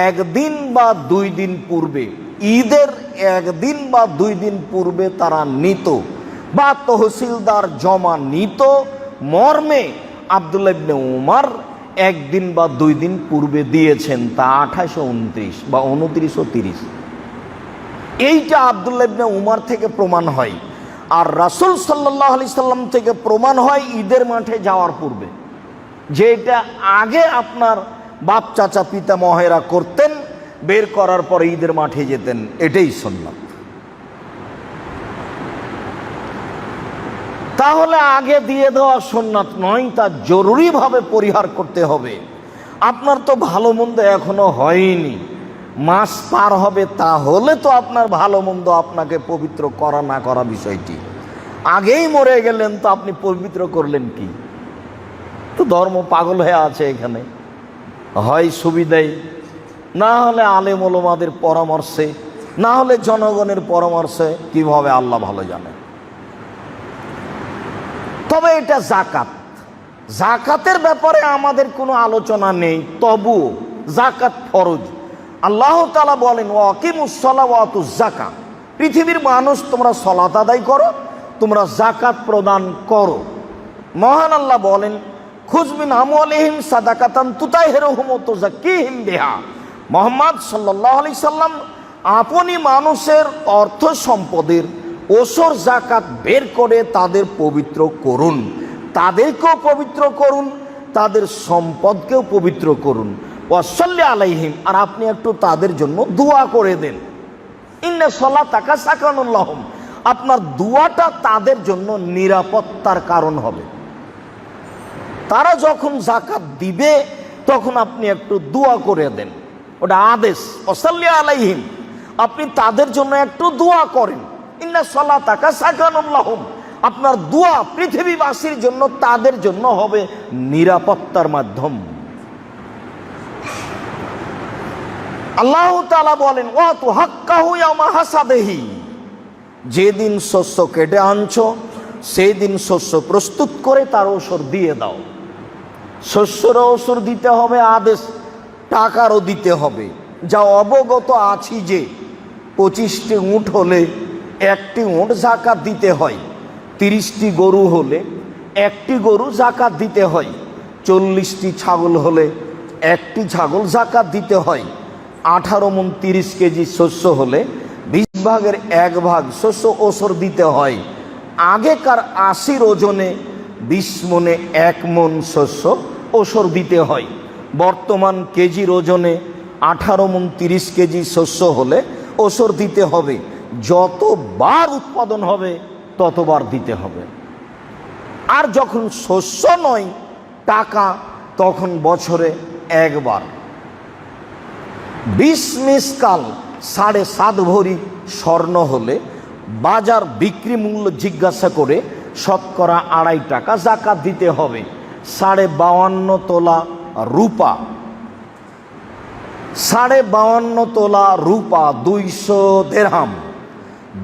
একদিন বা 2 দিন পূর্বে, ঈদের একদিন বা 2 দিন পূর্বে তারা নিত বা তহসিলদার জমা নিত মর্মে আব্দুল্লাহ ইবনে উমর একদিন বা 2 দিন পূর্বে দিয়েছেন, তা 2829 বা 2930। এইটা আব্দুল্লাহ ইবনে উমর থেকে প্রমাণ হয়। আর রাসূল সাল্লাল্লাহু আলাইহি সাল্লাম থেকে প্রমাণ হয় ঈদের মাঠে যাওয়ার পূর্বে, যেটা আগে আপনার বাপ চাচা পিতামহেরা করতেন, বের করার পরে ঈদের মাঠে যেতেন, এটাই সুন্নাত। তাহলে আগে দিয়ে দেওয়া সুন্নাত নয়, তা জরুরিভাবে পরিহার করতে হবে। আপনার তো ভালো মন্দ এখনো হয়নি, মাস পার হবে, তাহলে তো আপনার ভালো মন্দ আপনাকে পবিত্র করা না করা বিষয়টি, আগেই মরে গেলেন তো আপনি পবিত্র করলেন কি? তো ধর্ম পাগল হয়ে আছে এখানে, হয় সুবিধাই, না হলে আলেম ওলামাদের পরামর্শে, না হলে জনগণের পরামর্শে, কিভাবে আল্লাহ ভালো জানে। তবে এটা জাকাত, জাকাতের ব্যাপারে আমাদের কোনো আলোচনা নেই, তবুও জাকাত ফরজ। আল্লাহ তাআলা বলেন ওয়াকিমুস সালাত ওয়া আতুজ যাকাত, পৃথিবীর মানুষ তোমরা সালাত আদায় করো, তোমরা যাকাত প্রদান করো। মহান আল্লাহ বলেন খুয মিন আমওয়ালিহিম সাদাকাতান তুতাহিরুহুম ওয়া তুযাক্কিহিম বিহা। মুহাম্মদ সাল্লাল্লাহু আলাইহি সাল্লাম আপনি মানুষের অর্থ সম্পদের ওসর জাকাত বের করে তাদের পবিত্র করুন, তাদেরকেও পবিত্র করুন, তাদের সম্পদকেও পবিত্র করুন। ওয়াসাল্লি আলাইহিম, আর আপনি একটু তাদের জন্য দোয়া করে দেন। ইন্না সালাতাকা সাকানুল লাহুম, আপনার দোয়াটা তাদের জন্য নিরাপত্তার কারণ হবে। তারা যখন জাকাত দিবে তখন আপনি একটু দোয়া করে দেন, ওটা আদেশ। ওয়াসাল্লি আলাইহিম, আপনি তাদের জন্য একটু দোয়া করেন। ইন্না সালাতাকা সাকানুল লাহুম, আপনার দোয়া পৃথিবীবাসীর জন্য, তাদের জন্য হবে নিরাপত্তার মাধ্যম। আল্লাহ তাআলা বলেন ওয়া তুহাক্কাহু ইয়াওমা হাসাদিহি, যেদিন শস্য কেটে আনছো সেই দিন শস্য প্রস্তুত করে তার ওসর দিয়ে দাও। শস্যরও ওসর দিতে হবে, আদেশ টাকারও দিতে হবে। যা অবগত আছি যে 25টি উট হলে 1টি উট জাকাত দিতে হয়, 30টি গরু হলে 1টি গরু জাকাত দিতে হয়, 40টি ছাগল হলে 1টি ছাগল জাকাত দিতে হয়, 18 মণ 30 কেজি শস্য হলে 20 ভাগের 1 ভাগ শস্য ওসর দিতে হয়। আগেকার 80 ওজনে 20 মণে 1 মণ শস্য ওসর দিতে হয়। বর্তমান কেজির ওজনে 18 মণ 30 কেজি শস্য হলে ওসর দিতে হবে। যতবার উৎপাদন হবে ততবার দিতে হবে। আর যখন শস্য নয় টাকা, তখন বছরে একবার। 20 মিসকাল 7.5 ভরি স্বর্ণ হলে বাজার বিক্রি মূল্য জিজ্ঞাসা করে শতকরা 2.5 টাকা জাকাত দিতে হবে। 52.5 তোলা রূপা, 52.5 তোলা রূপা 200 দেরহাম।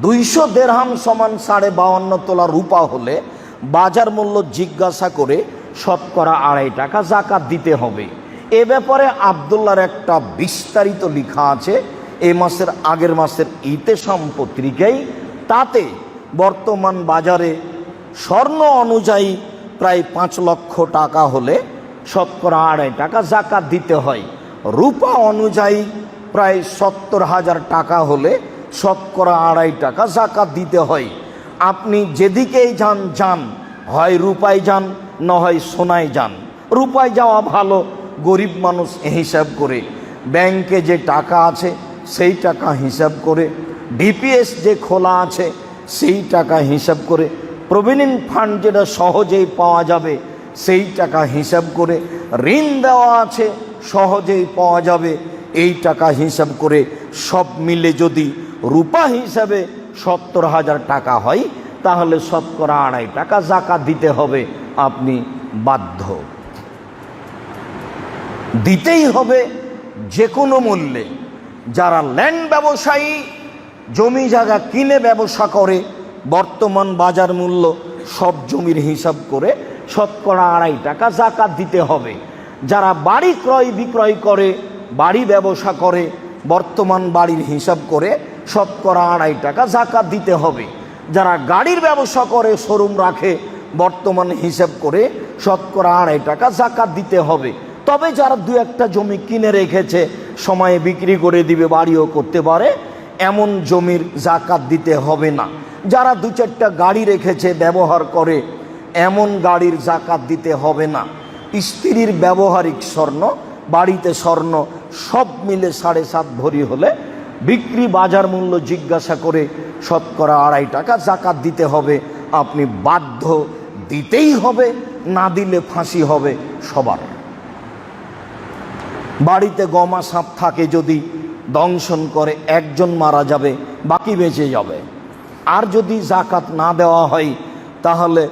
200 দেরহাম সমান 52.5 তোলা রূপা হলে বাজার মূল্য জিজ্ঞাসা করে শতকরা 2.5 টাকা জাকাত দিতে হবে। এ ব্যাপারে আব্দুল্লাহর একটা বিস্তারিত লেখা আছে এই মাসের আগের মাসের ইতেসাম পত্রিকায়। তাতে বর্তমান বাজারে স্বর্ণ অনুযায়ী প্রায় 5 লক্ষ টাকা হলে শতকরা 2.5 টাকা জাকাত দিতে হয়। রূপা অনুযায়ী প্রায় 70,000 টাকা হলে শতকরা 2.5 টাকা জাকাত দিতে হয়। আপনি যেদিকেই যান, হয় রূপায় যান না হয় সোনায় যান। রূপায় যাওয়া ভালো, গরিব মানুষ হিসাব করে, ব্যাংকে যে টাকা আছে সেই টাকা হিসাব করে, ডিপিএস যে খোলা আছে সেই টাকা হিসাব করে, প্রভিডেন্ট ফান্ড যেটা সহজেই পাওয়া যাবে সেই টাকা হিসাব করে, ঋণ দেওয়া আছে সহজেই পাওয়া যাবে এই টাকা হিসাব করে, সব মিলে যদি রূপা হিসাবে 70,000 টাকা হয় তাহলে শতকরা 2.5 টাকা জাকাত দিতে হবে। আপনি বাধ্য, দিতেই হবে যে কোনো মূল্যে। যারা ল্যান্ড ব্যবসায়ী, জমি জায়গা কিনে ব্যবসা করে, বর্তমান বাজার মূল্য সব জমির হিসাব করে শতকরা 2.5 টাকা জাকাত দিতে হবে। যারা বাড়ি ক্রয় বিক্রয় করে, বাড়ি ব্যবসা করে, বর্তমান বাড়ির হিসাব করে শতকরা 2.5 টাকা জাকাত দিতে হবে। যারা গাড়ির ব্যবসা করে, শোরুম রাখে, বর্তমান হিসাব করে শতকরা 2.5 টাকা জাকাত দিতে হবে। তবে যারা 2-1টা জমি কিনে রেখেছে, সময়ে বিক্রি করে দিবে, বাড়িও করতে পারে, এমন জমির জাকাত দিতে হবে না। যারা 2-4টা গাড়ি রেখেছে, ব্যবহার করে, এমন গাড়ির জাকাত দিতে হবে না। স্ত্রীর ব্যবহারিক স্বর্ণ, বাড়িতে স্বর্ণ সব মিলে 7.5 ভরি হলে বিক্রি বাজার মূল্য জিজ্ঞাসা করে শতকরা 2.5 টাকা জাকাত দিতে হবে। আপনি বাধ্য, দিতেই হবে, না দিলে ফাঁসি হবে সবার। বাড়িতে গমা সাপ থাকে, যদি দংশন করে একজন মারা যাবে, বাকি বেঁচে যাবে। আর যদি জাকাত না দেওয়া হয় তাহলে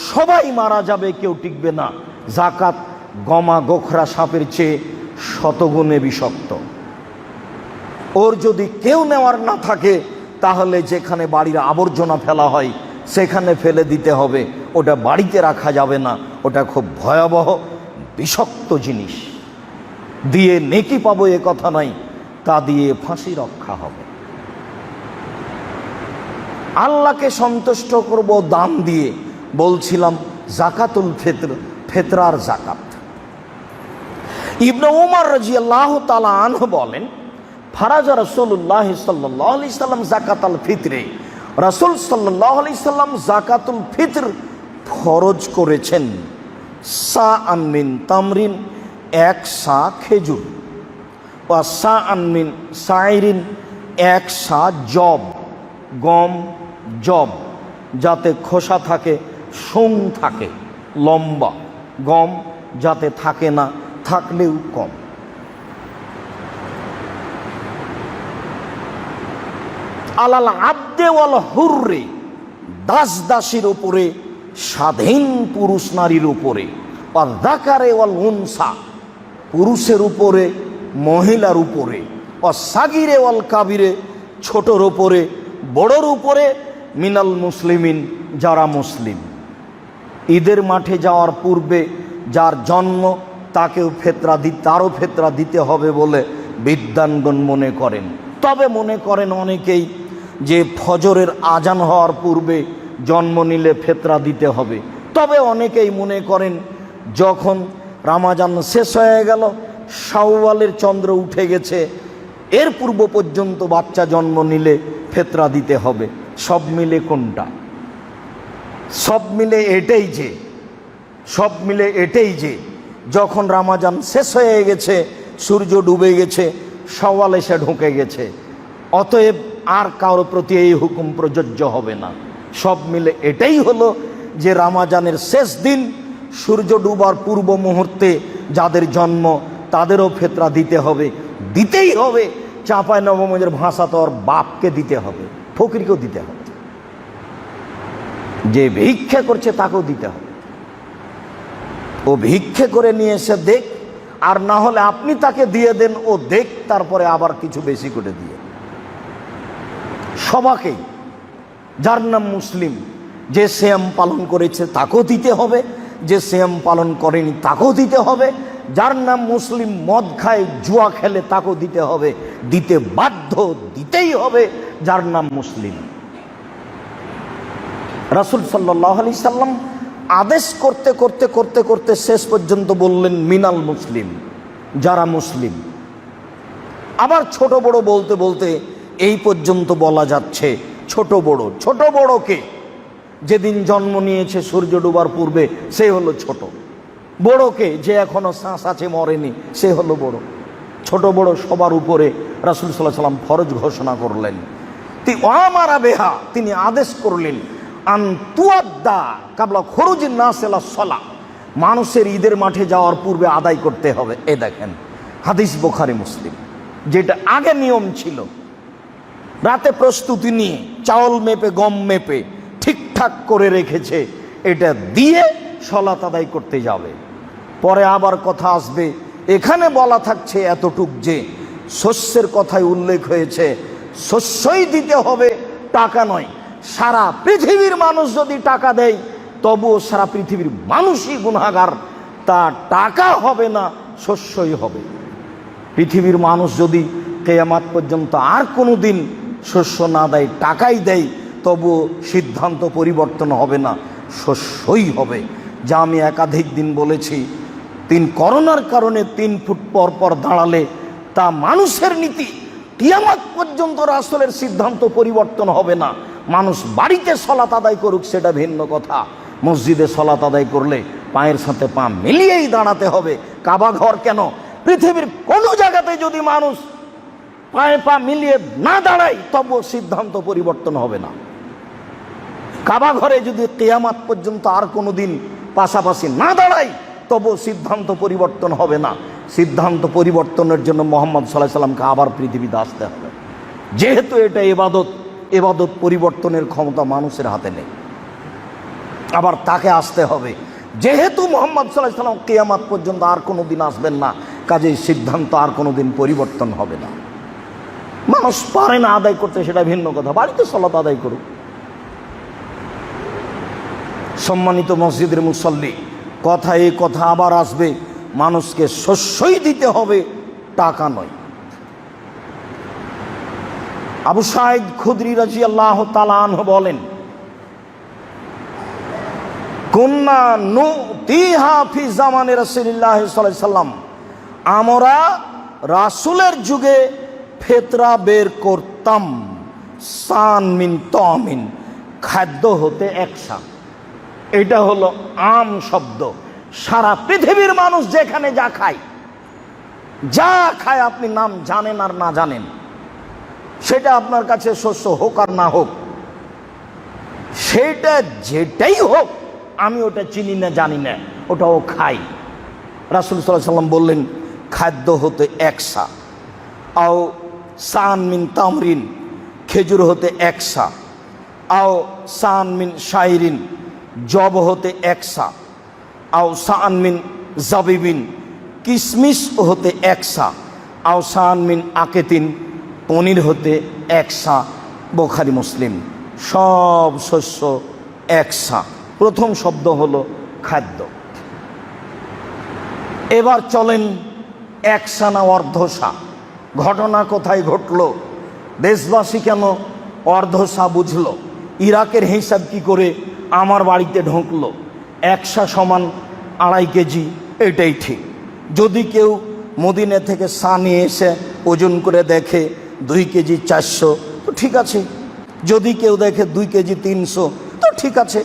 সবাই মারা যাবে, কেউ টিকবে না। জাকাত গমা গোখরা সাপের চেয়ে 100 গুণে বিষাক্ত। ওর যদি কেউ নেওয়ার না থাকে তাহলে যেখানে বাড়ির আবর্জনা ফেলা হয় সেখানে ফেলে দিতে হবে। ওটা বাড়িতে রাখা যাবে না, ওটা খুব ভয়াবহ বিষাক্ত জিনিস। দিয়ে নেকি পাবো এ কথা নয়, তা দিয়ে ফাঁসি রক্ষা হবে। আল্লাহকে সন্তুষ্ট করব দান দিয়ে। বলছিলাম জাকাতুল ফিতর, ফিতরার জাকাত। ইবনে উমর রাদিয়াল্লাহু তাআলা আনহু বলেন, ফারাজা রাসূলুল্লাহ সাল্লাল্লাহু আলাইহি সাল্লাম জাকাতুল ফিতরে, রাসূল সাল্লাল্লাহু আলাইহি সাল্লাম জাকাতুল ফিতর ফরজ করেছেন। সাআন মিন তামরিন, 1 সা খেজুর, ওয়া সাআন মিন সাইরিন, 1 সা জব, গম জব, যাতে খোসা থাকে, শুং থাকে, লম্বা। গম যাতে থাকে না, থাকলেও কম। আলাল আবদে ওয়াল হুররে, দাস দাসীর উপরে, স্বাধীন পুরুষ নারীর উপরে, ওয়াল যাকারে ওয়াল উনসা, পুরুষের উপরে মহিলার উপরে, ওয়াল সাগিরে ওয়াল কাবিরে, ছোটর উপরে বড়র উপরে, মিনাল মুসলিমিন, যারা মুসলিম। ঈদের মাঠে যাওয়ার পূর্বে যার জন্ম তারও ফেতরা দিতে হবে বলে বিদ্বানগণ মনে করেন। তবে মনে করেন অনেকেই যে ফজরের আজান হওয়ার পূর্বে জন্ম নিলে ফেতরা দিতে হবে। তবে অনেকেই মনে করেন যখন রমজান শেষ হয়ে গেল, শাওয়ালের চন্দ্র উঠে গেছে, এর পূর্ব পর্যন্ত বাচ্চা জন্ম নিলে ফেতরা দিতে হবে। সব মিলে কোনটা? সব মিলে এটাই যে যখন রমজান শেষ হয়ে গেছে, সূর্য ডুবে গেছে, শাওয়াল এসে ঢুকে গেছে, অতএব আর কারোর প্রতি এই হুকুম প্রযোজ্য হবে না। সব মিলে এটাই হলো যে রমজানের শেষ দিন সূর্য ডুবার পূর্ব মুহূর্তে যাদের জন্ম তাদেরও ফেতরা দিতেই হবে। চাঁপাই নবমীর ভাষা তো ওর বাপকে দিতে হবে, ফকিরকেও দিতে হবে, যে ভিক্ষা করছে তাকেও দিতে হবে। ও ভিক্ষে করে নিয়ে এসে দেখ, আর না হলে আপনি তাকে দিয়ে দেন, ও দেখ, তারপরে আবার কিছু বেশি করে দিয়ে। সবাকেই, যার নাম মুসলিম, যে সিয়াম পালন করেছে তাকেও দিতে হবে, যে সিয়াম পালন করেনি তাকেও দিতে হবে, যার নাম মুসলিম মদ খায় জুয়া খেলে তাকেও দিতে হবে, দিতে বাধ্য, দিতেই হবে যার নাম মুসলিম। রাসূল সাল্লাল্লাহু আলাইহি সাল্লাম আদেশ করতে করতে করতে করতে শেষ পর্যন্ত বললেন মিনাল মুসলিম, যারা মুসলিম। আবার ছোট বড় বলতে বলতে এই পর্যন্ত বলা যাচ্ছে ছোট বড়কে যেদিন জন্ম নিয়েছে সূর্য ডোবার পূর্বে সে হলো ছোট, বড়কে যে এখনো শ্বাস আছে মরেনি সে হলো বড়। ছোট বড় সবার উপরে রাসূল সাল্লাল্লাহু আলাইহি সাল্লাম ফরজ ঘোষণা করলেন। ওয়ামারা বেহা, তিনি আদেশ করলেন আনতুয়াদ্দা কাবলা খরুজিন নাস ইলা সালাহ, মানুষের ঈদের মাঠে যাওয়ার পূর্বে আদায় করতে হবে। এ দেখেন হাদিস বুখারী মুসলিম, যেটা আগে নিয়ম ছিল, রাতে প্রস্তুতি নিয়ে চাউল মেপে গম মেপে ঠিকঠাক করে রেখেছে, এটা দিয়ে সালাত আদায় করতে যাবে। পরে আবার কথা আসবে, এখানে বলা থাকছে এতটুক যে শস্যের কথাই উল্লেখ হয়েছে, শস্যই দিতে হবে, টাকা নয়। সারা পৃথিবীর মানুষ যদি টাকা দেয় তবুও সারা পৃথিবীর মানুষই গুনাহগার, তা টাকা হবে না, শস্যই হবে। পৃথিবীর মানুষ যদি কিয়ামত পর্যন্ত আর কোনো দিন শস্য না দেয়, টাকাই দেয়, তবুও সিদ্ধান্ত পরিবর্তন হবে না, শস্যই হবে। যা আমি একাধিক দিন বলেছি, করোনার কারণে 3 ফুট পর পর দাঁড়ালে তা মানুষের নীতি, কিয়ামত পর্যন্ত রাসূলের সিদ্ধান্ত পরিবর্তন হবে না। মানুষ বাড়িতে সালাত আদায় করুক সেটা ভিন্ন কথা, মসজিদে সালাত আদায় করলে পায়ের সাথে পা মিলিয়েই দাঁড়াতে হবে। কাবা ঘর কেন, পৃথিবীর কোনো জায়গাতে যদি মানুষ পায়ে পা মিলিয়ে না দাঁড়ায় তবুও সিদ্ধান্ত পরিবর্তন হবে না। কাবা ঘরে যদি কিয়ামত পর্যন্ত আর কোনো দিন পাশাপাশি না দাঁড়ায় তবুও সিদ্ধান্ত পরিবর্তন হবে না। সিদ্ধান্ত পরিবর্তনের জন্য মুহাম্মদ সাল্লাল্লাহু আলাইহি সাল্লামকে আবার পৃথিবীতে আসতে হবে। যেহেতু এটা ইবাদত পরিবর্তনের ক্ষমতা মানুষের হাতে নেই, আবার তাকে আসতে হবে। যেহেতু মুহাম্মদ সাল্লাল্লাহু আলাইহি সাল্লাম কিয়ামত পর্যন্ত আর কোনো দিন আসবেন না, কাজেই সিদ্ধান্ত আর কোনো দিন পরিবর্তন হবে না। মানুষ পারে না আদায় করতে সেটা ভিন্ন কথা, বাড়িতে সালাত আদায় করুক। সম্মানিত মসজিদের মুসল্লি, এই কথা আবার আসবে, মানুষকে শস্যই দিতে হবে, টাকা নয়। আবু সাঈদ খুদরি রাদিয়াল্লাহু তাআলা আনহু বলেন, কুন্না নুতিহা ফি জামানে রাসূলুল্লাহ সাল্লাল্লাহু আলাইহি সাল্লাম, আমরা রাসূলের যুগে ফেতরা বের করতাম, সান মিন তামিন, খাদ্য হতে একসা। এটা হলো আম শব্দ, সারা পৃথিবীর মানুষ যেখানে যা খায় আপনি নাম জানেন আর না জানেন, সেটা আপনার কাছে শস্য হোক আর না হোক, সেটা যেটাই হোক, আমি ওটা চিনি না জানি না, ওটাও খাই। রাসূল সাল্লাল্লাহু আলাইহি সাল্লাম বললেন খাদ্য হতে একসা, আও সান মিন তামরিন, খেজুর হতে একসা, আও সান মিন শাইরিন, জব হতে একসা, আও সান মিন জাবিবিন, কিশমিশ হতে একসা, আও সান মিন আকেতিন, পনির হতে একসা। বুখারী মুসলিম। সব শস্য একসা। প্রথম শব্দ হলো খাদ্য। এবার চলেন একসা না অর্ধসা, ঘটনা কোথায় ঘটল, দেশবাসী কেন অর্ধসা বুঝলো, ইরাকের হিসাব কি করে আমার বাড়িতে ঢুকলো, একসা সমান 2.5 কেজি, এটাই ঠিক। যদি কেউ মদিনা থেকে সা নিয়ে এসে ওজন করে দেখে 2 কেজি 400, তো ঠিক আছে। যদি কেউ দেখে 2 কেজি 300, তো ঠিক আছে।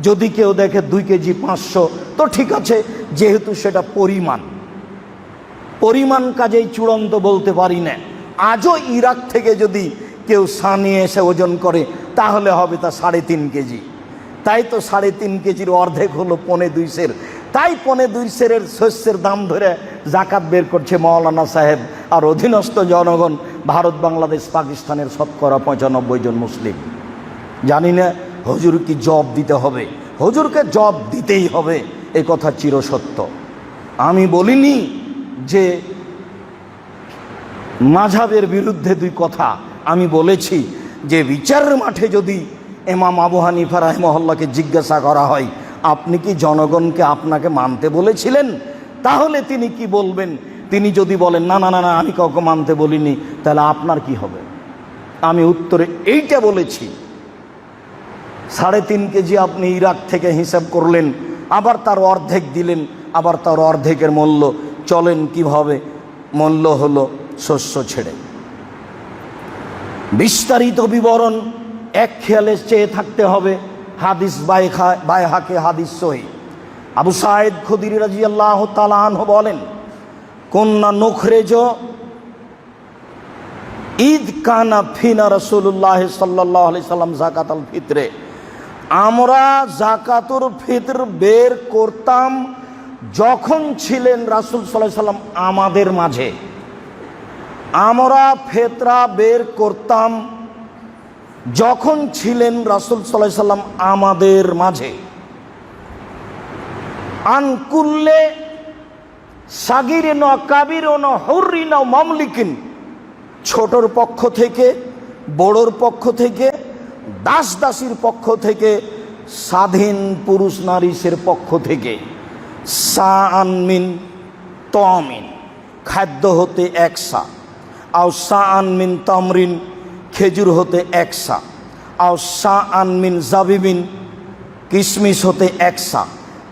যদি কেউ দেখে 2 কেজি 500, তো ঠিক আছে, যেহেতু সেটা পরিমাণ কাজেই চূড়ান্ত বলতে পারি না। আজও ইরাক থেকে যদি কেউ সা নিয়ে এসে ওজন করে তাহলে হবে তা 3.5 কেজি। তাই তো 3.5 কেজির অর্ধেক হলো 1.25 সের। তাই 1.25 সেরের শস্যের দাম ধরে জাকাত বের করছে মাওলানা সাহেব, আর অধীনস্থ জনগণ ভারত, বাংলাদেশ, পাকিস্তানের 95% জন মুসলিম। জানি না হুজুর কি জব দিতে হবে, হুজুরকে জব দিতেই হবে, এ কথা চিরসত্য। আমি বলিনি যে মাযহাবের বিরুদ্ধে 2 কথা, আমি বলেছি যে বিচারের মাঠে যদি ইমাম আবু হানিফা রাহিমাহুল্লাহকে জিজ্ঞাসা করা হয় আপনি কি জনগণকে আপনাকে মানতে বলেছিলেন, তাহলে তিনি কি বলবেন? তিনি যদি বলেন না না না না আমি কাউকে মানতে বলিনি, তাহলে আপনার কি হবে? আমি উত্তরে এইটা বলেছি, 3.5 কেজি আপনি ইরাক থেকে হিসাব করলেন, আবার তার অর্ধেক দিলেন, আবার তার অর্ধেকের মূল্য। চলেন কিভাবে মূল্য হলো শস্য ছেড়ে। বিস্তারিত বিবরণ এক খেয়ালে চেয়ে থাকতে হবে। হাদিস বাইহাকে হাদিস সহি। আবু সাঈদ খুদরি রাদিয়াল্লাহু তাআলা আনহু বলেন, কুন্না নুখরিজ ঈদ কানা ফিনা রাসূলুল্লাহ সাল্লাল্লাহু আলাইহি সাল্লাম যাকাতুল ফিতরে, আমরা যাকাতুল ফিতর বের করতাম যখন ছিলেন রাসূল সাল্লাল্লাহু আলাইহি সাল্লাম আমাদের মাঝে। আমরা ফিতরা বের করতাম যখন ছিলেন রাসূল সাল্লাল্লাহু আলাইহি সাল্লাম আমাদের মাঝে। আনকুল্লে সাগিরিন ওয়া কাবিরিন ওয়া হুররিন ওয়া মামলিকিন, ছোটর পক্ষ থেকে, বড়র পক্ষ থেকে, দাস দাসীর পক্ষ থেকে, স্বাধীন পুরুষ নারীর পক্ষ থেকে। সাআন মিন তামিন, খাদ্য হতে 1 সা, আও সাআন মিন তামরিন, খেজুর হতে 1 সা, আও সাআন মিন জাবিবিন, কিশমিশ হতে 1 সা,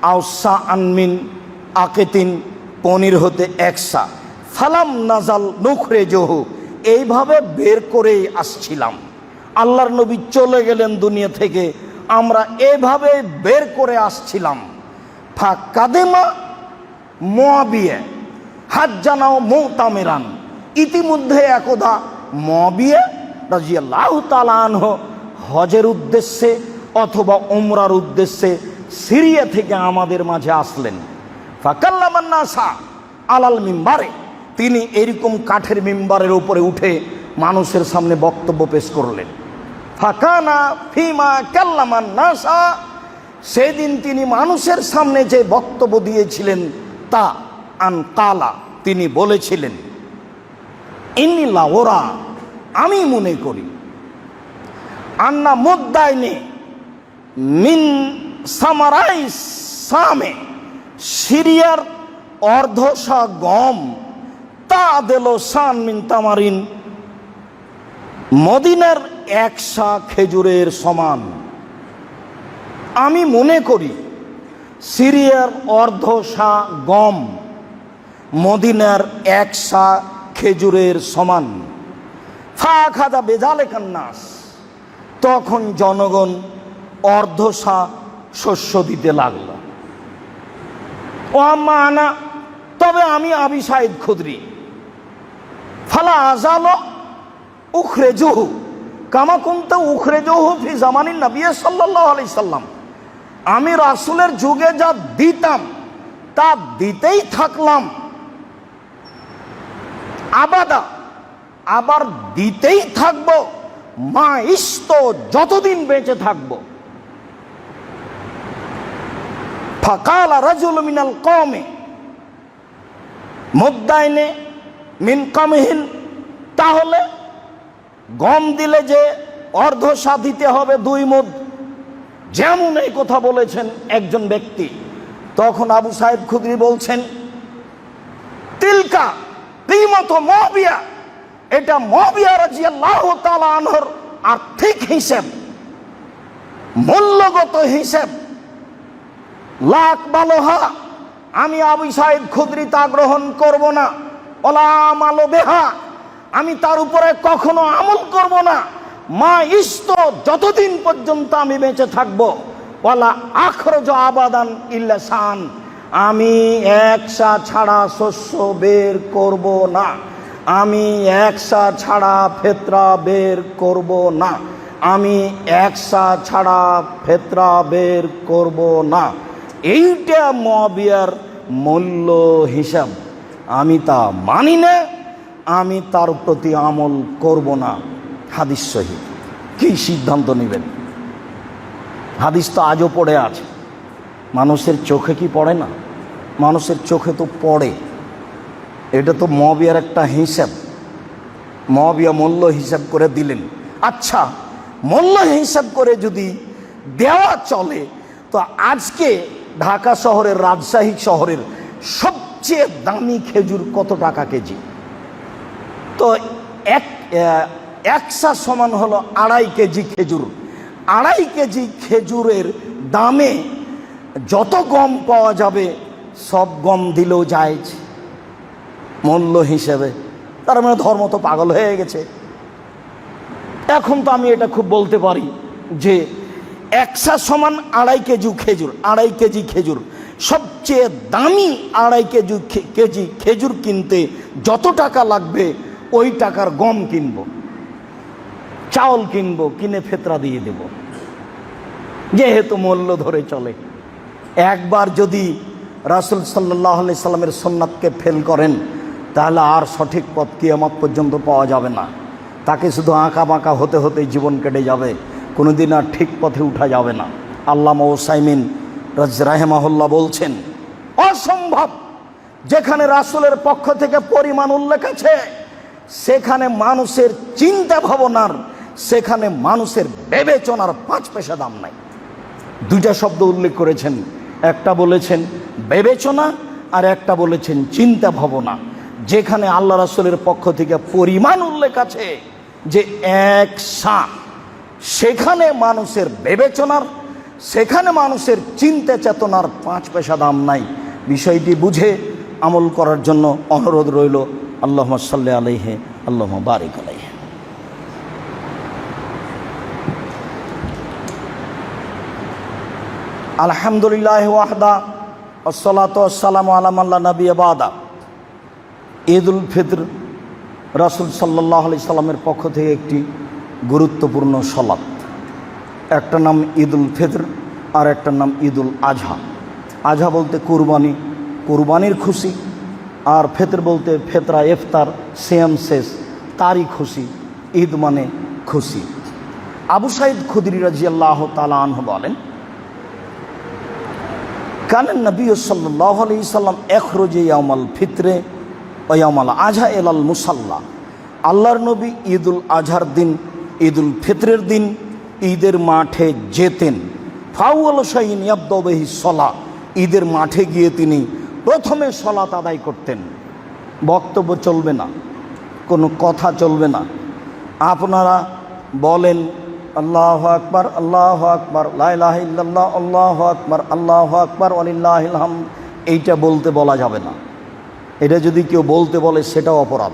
আও সাআন মিন আকিতিন, পনির হতে 1 সা। ফালাম নাজাল নুখরিজহু, এইভাবে বের করেই আসছিলাম। আল্লাহর নবী চলে গেলেন দুনিয়া থেকে, আমরা এভাবে বের করে আসছিলাম। ফাকাদেমা মুআবিয়া হাজ্জানাও মুতামিরান, ইতিমধ্যে একদা মুআবিয়া রাদিয়াল্লাহু তাআলা আনহু হজের উদ্দেশ্যে অথবা উমরার উদ্দেশ্যে সিরিয়া থেকে আমাদের মাঝে আসলেন। ফাকাল্লামান নাসা আলাল মিম্বারে, তিনি এরকম কাঠের মিম্বারের উপরে উঠে মানুষের সামনে বক্তব্য পেশ করলেন। ফাকানা ফিমা কাল্লামান নাসা, সেদিন তিনি মানুষের সামনে যে বক্তব্য দিয়েছিলেন তা আন কালা, তিনি বলেছিলেন, ইন্নী লা ওরা, আমি মনে করি, আন্না মুদ্দাইনি মিন সামারাই সামে, সিরিয়ার অর্ধশা গম, তা দিল সান মিন তামারিন, মদিনার 1 সা খেজুরের সমান। আমি মনে করি সিরিয়ার অর্ধশা গম মদিনার 1 সা খেজুরের সমান। ফাখাদা বেজালেকান নাস, তখন জনগণ অর্ধশা শস্য দিতে লাগল। ও আম্মা আনা, তবে আমি আবি সাঈদ খুদরি, ফালা আজাল উখরিজুহু কামা কুনতু উখরিজুহু ফি জামানিন নবী সাল্লাল্লাহু আলাইহি সাল্লাম, আমি রাসূলের যুগে যা দিতাম তা দিতেই থাকলাম। আবাদা, আবার দিতেই থাকবো, মা ইস্ত, যতদিন বেঁচে থাকবো। ফাকালা রাজুল মিনাল কওমে মুদ্দাইনে মিন কামহিন, তাহলে গম দিলে যে অর্ধশা দিতে হবে 2 মুদ, যেমন এই কথা বলেছেন একজন ব্যক্তি। তখন আবু সাইদ খুদরি বলছেন, তিলকা কিমত মুআবিয়া, এটা মুআবিয়া রাদিয়াল্লাহু তাআলা আনহুর আর্থিক হিসাব, মূল্যগত হিসাব। লাখ বালোহা, আমি আবু সাইদ খুদরি তা গ্রহণ করব না। ওলা মালো বেহা, আমি তার উপরে কখনো আমল করব না। মা ইস্ত, যতদিন পর্যন্ত আমি বেঁচে থাকব। ওয়ালা আখরজ আবাদান ইল্লা শান, আমি একসা ছাড়া শস্য বের করব না, আমি একসা ছাড়া ফেতরা বের করব না, আমি একসা ছাড়া ফেতরা বের করব না। এইটা মুআবিয়ার মূল্য হিসাব। আমি তা মানি না, আমি তার প্রতি আমল করব না। হাদিস সহিহ। কি সিদ্ধান্ত নেবেন? হাদিস তো আজও পড়ে আছে। মানুষের চোখে কি পড়ে না? মানুষের চোখে তো পড়ে। এটা তো মুআবিয়ার একটা হিসাব। মুআবিয়া মূল্য হিসাব করে দিলেন। আচ্ছা, মূল্য হিসাব করে যদি দেওয়া চলে, তো আজকে ঢাকা শহরের, রাজশাহী শহরের সবচেয়ে দামি খেজুর কত টাকা কেজি? তো একশা সমান হলো 2.5 কেজি খেজুর। 2.5 কেজি খেজুরের দামে যত গম পাওয়া যাবে সব গম দিলেও যায় মূল্য হিসেবে। তার মানে ধর্ম তো পাগল হয়ে গেছে। এখন তো আমি এটা খুব বলতে পারি যে একশা সমান 2.5 কেজি খেজুর। 2.5 কেজি খেজুর, সবচেয়ে দামি 2.5 কেজি খেজুর কিনতে যত টাকা লাগবে ওই টাকার গম কিনবো, চাউল কিনবো, কিনে ফেতরা দিয়ে দেব, যেহেতু মূল্য ধরে চলে। একবার যদি রাসূল সাল্লাল্লাহু আলাইহি সাল্লামের সুন্নাতকে ফেল করেন, তাহলে আর সঠিক পথ কিয়ামত পর্যন্ত পাওয়া যাবে না। তাকে শুধু আঁকা বাঁকা হতে হতে জীবন কেটে যাবে, কোনোদিন আর ঠিক পথে উঠা যাবে না। আল্লামা উসাইমিন রাহিমাহুল্লাহ বলছেন, অসম্ভব। যেখানে রাসূলের পক্ষ থেকে পরিমাণ উল্লেখ আছে, সেখানে মানুষের চিন্তা ভাবনার, সেখানে মানুষের বিবেচনার 5 পয়সা দাম নাই। 2টা শব্দ উল্লেখ করেছেন, একটা বলেছেন বিবেচনা আর একটা বলেছেন চিন্তা ভাবনা। যেখানে আল্লাহ রাসূলের পক্ষ থেকে পরিমাণ উল্লেখ আছে যে 100, সেখানে মানুষের বিবেচনার, সেখানে মানুষের চিন্তা চেতনার 5 পয়সা দাম নাই। বিষয়টি বুঝে আমল করার জন্য অনুরোধ রইল। আল্লাহুম্মা সাল্লি আলাইহি, আল্লাহুম্মা বারিক আলাইহি। আলহামদুলিল্লাহ ওয়াহদা, আসসালাতু ওয়াসসালামু আলা মান লা নাবিয়্যা বাদা। ঈদুল ফিতর রাসূল সাল্লাল্লাহু আলাইহি সাল্লামের পক্ষ থেকে একটি গুরুত্বপূর্ণ সালাত। একটা নাম ঈদুল ফিতর আর একটা নাম ঈদুল আজহা। আজহা বলতে কুরবানি, কুরবানির খুশি, আর ফিতর বলতে ফেতরা, ইফতার, সিয়াম শেষ, তারই খুশি। ঈদ মানে খুশি। আবু সাইদ খুদরি রাদিয়াল্লাহু তাআলা আনহু বলেন, কানান নবী সাল্লাল্লাহু আলাইহি সাল্লাম ইখরুজু ইয়াউমাল ফিতরে ওয়া ইয়াউমাল আজহা ইলাল মুসাল্লা। আল্লাহর নবী ঈদুল আজহার দিন, ঈদুল ফিতরের দিন ঈদের মাঠে যেতেন। ফাউল শাইইন ইয়াবদা বিহি সালাহ, ঈদের মাঠে গিয়ে তিনি প্রথমে সালাত আদায় করতেন। বক্তব্য চলবে না, কোনো কথা চলবে না। আপনারা বলেন আল্লাহু আকবার, আল্লাহু আকবার, লা ইলাহা ইল্লাল্লাহ, আল্লাহু আকবার, আল্লাহু আকবার, ওয়ালিল্লাহিল হামদ। এইটা বলতে বলা যাবে না। এটা যদি কেউ বলতে বলে সেটাও অপরাধ।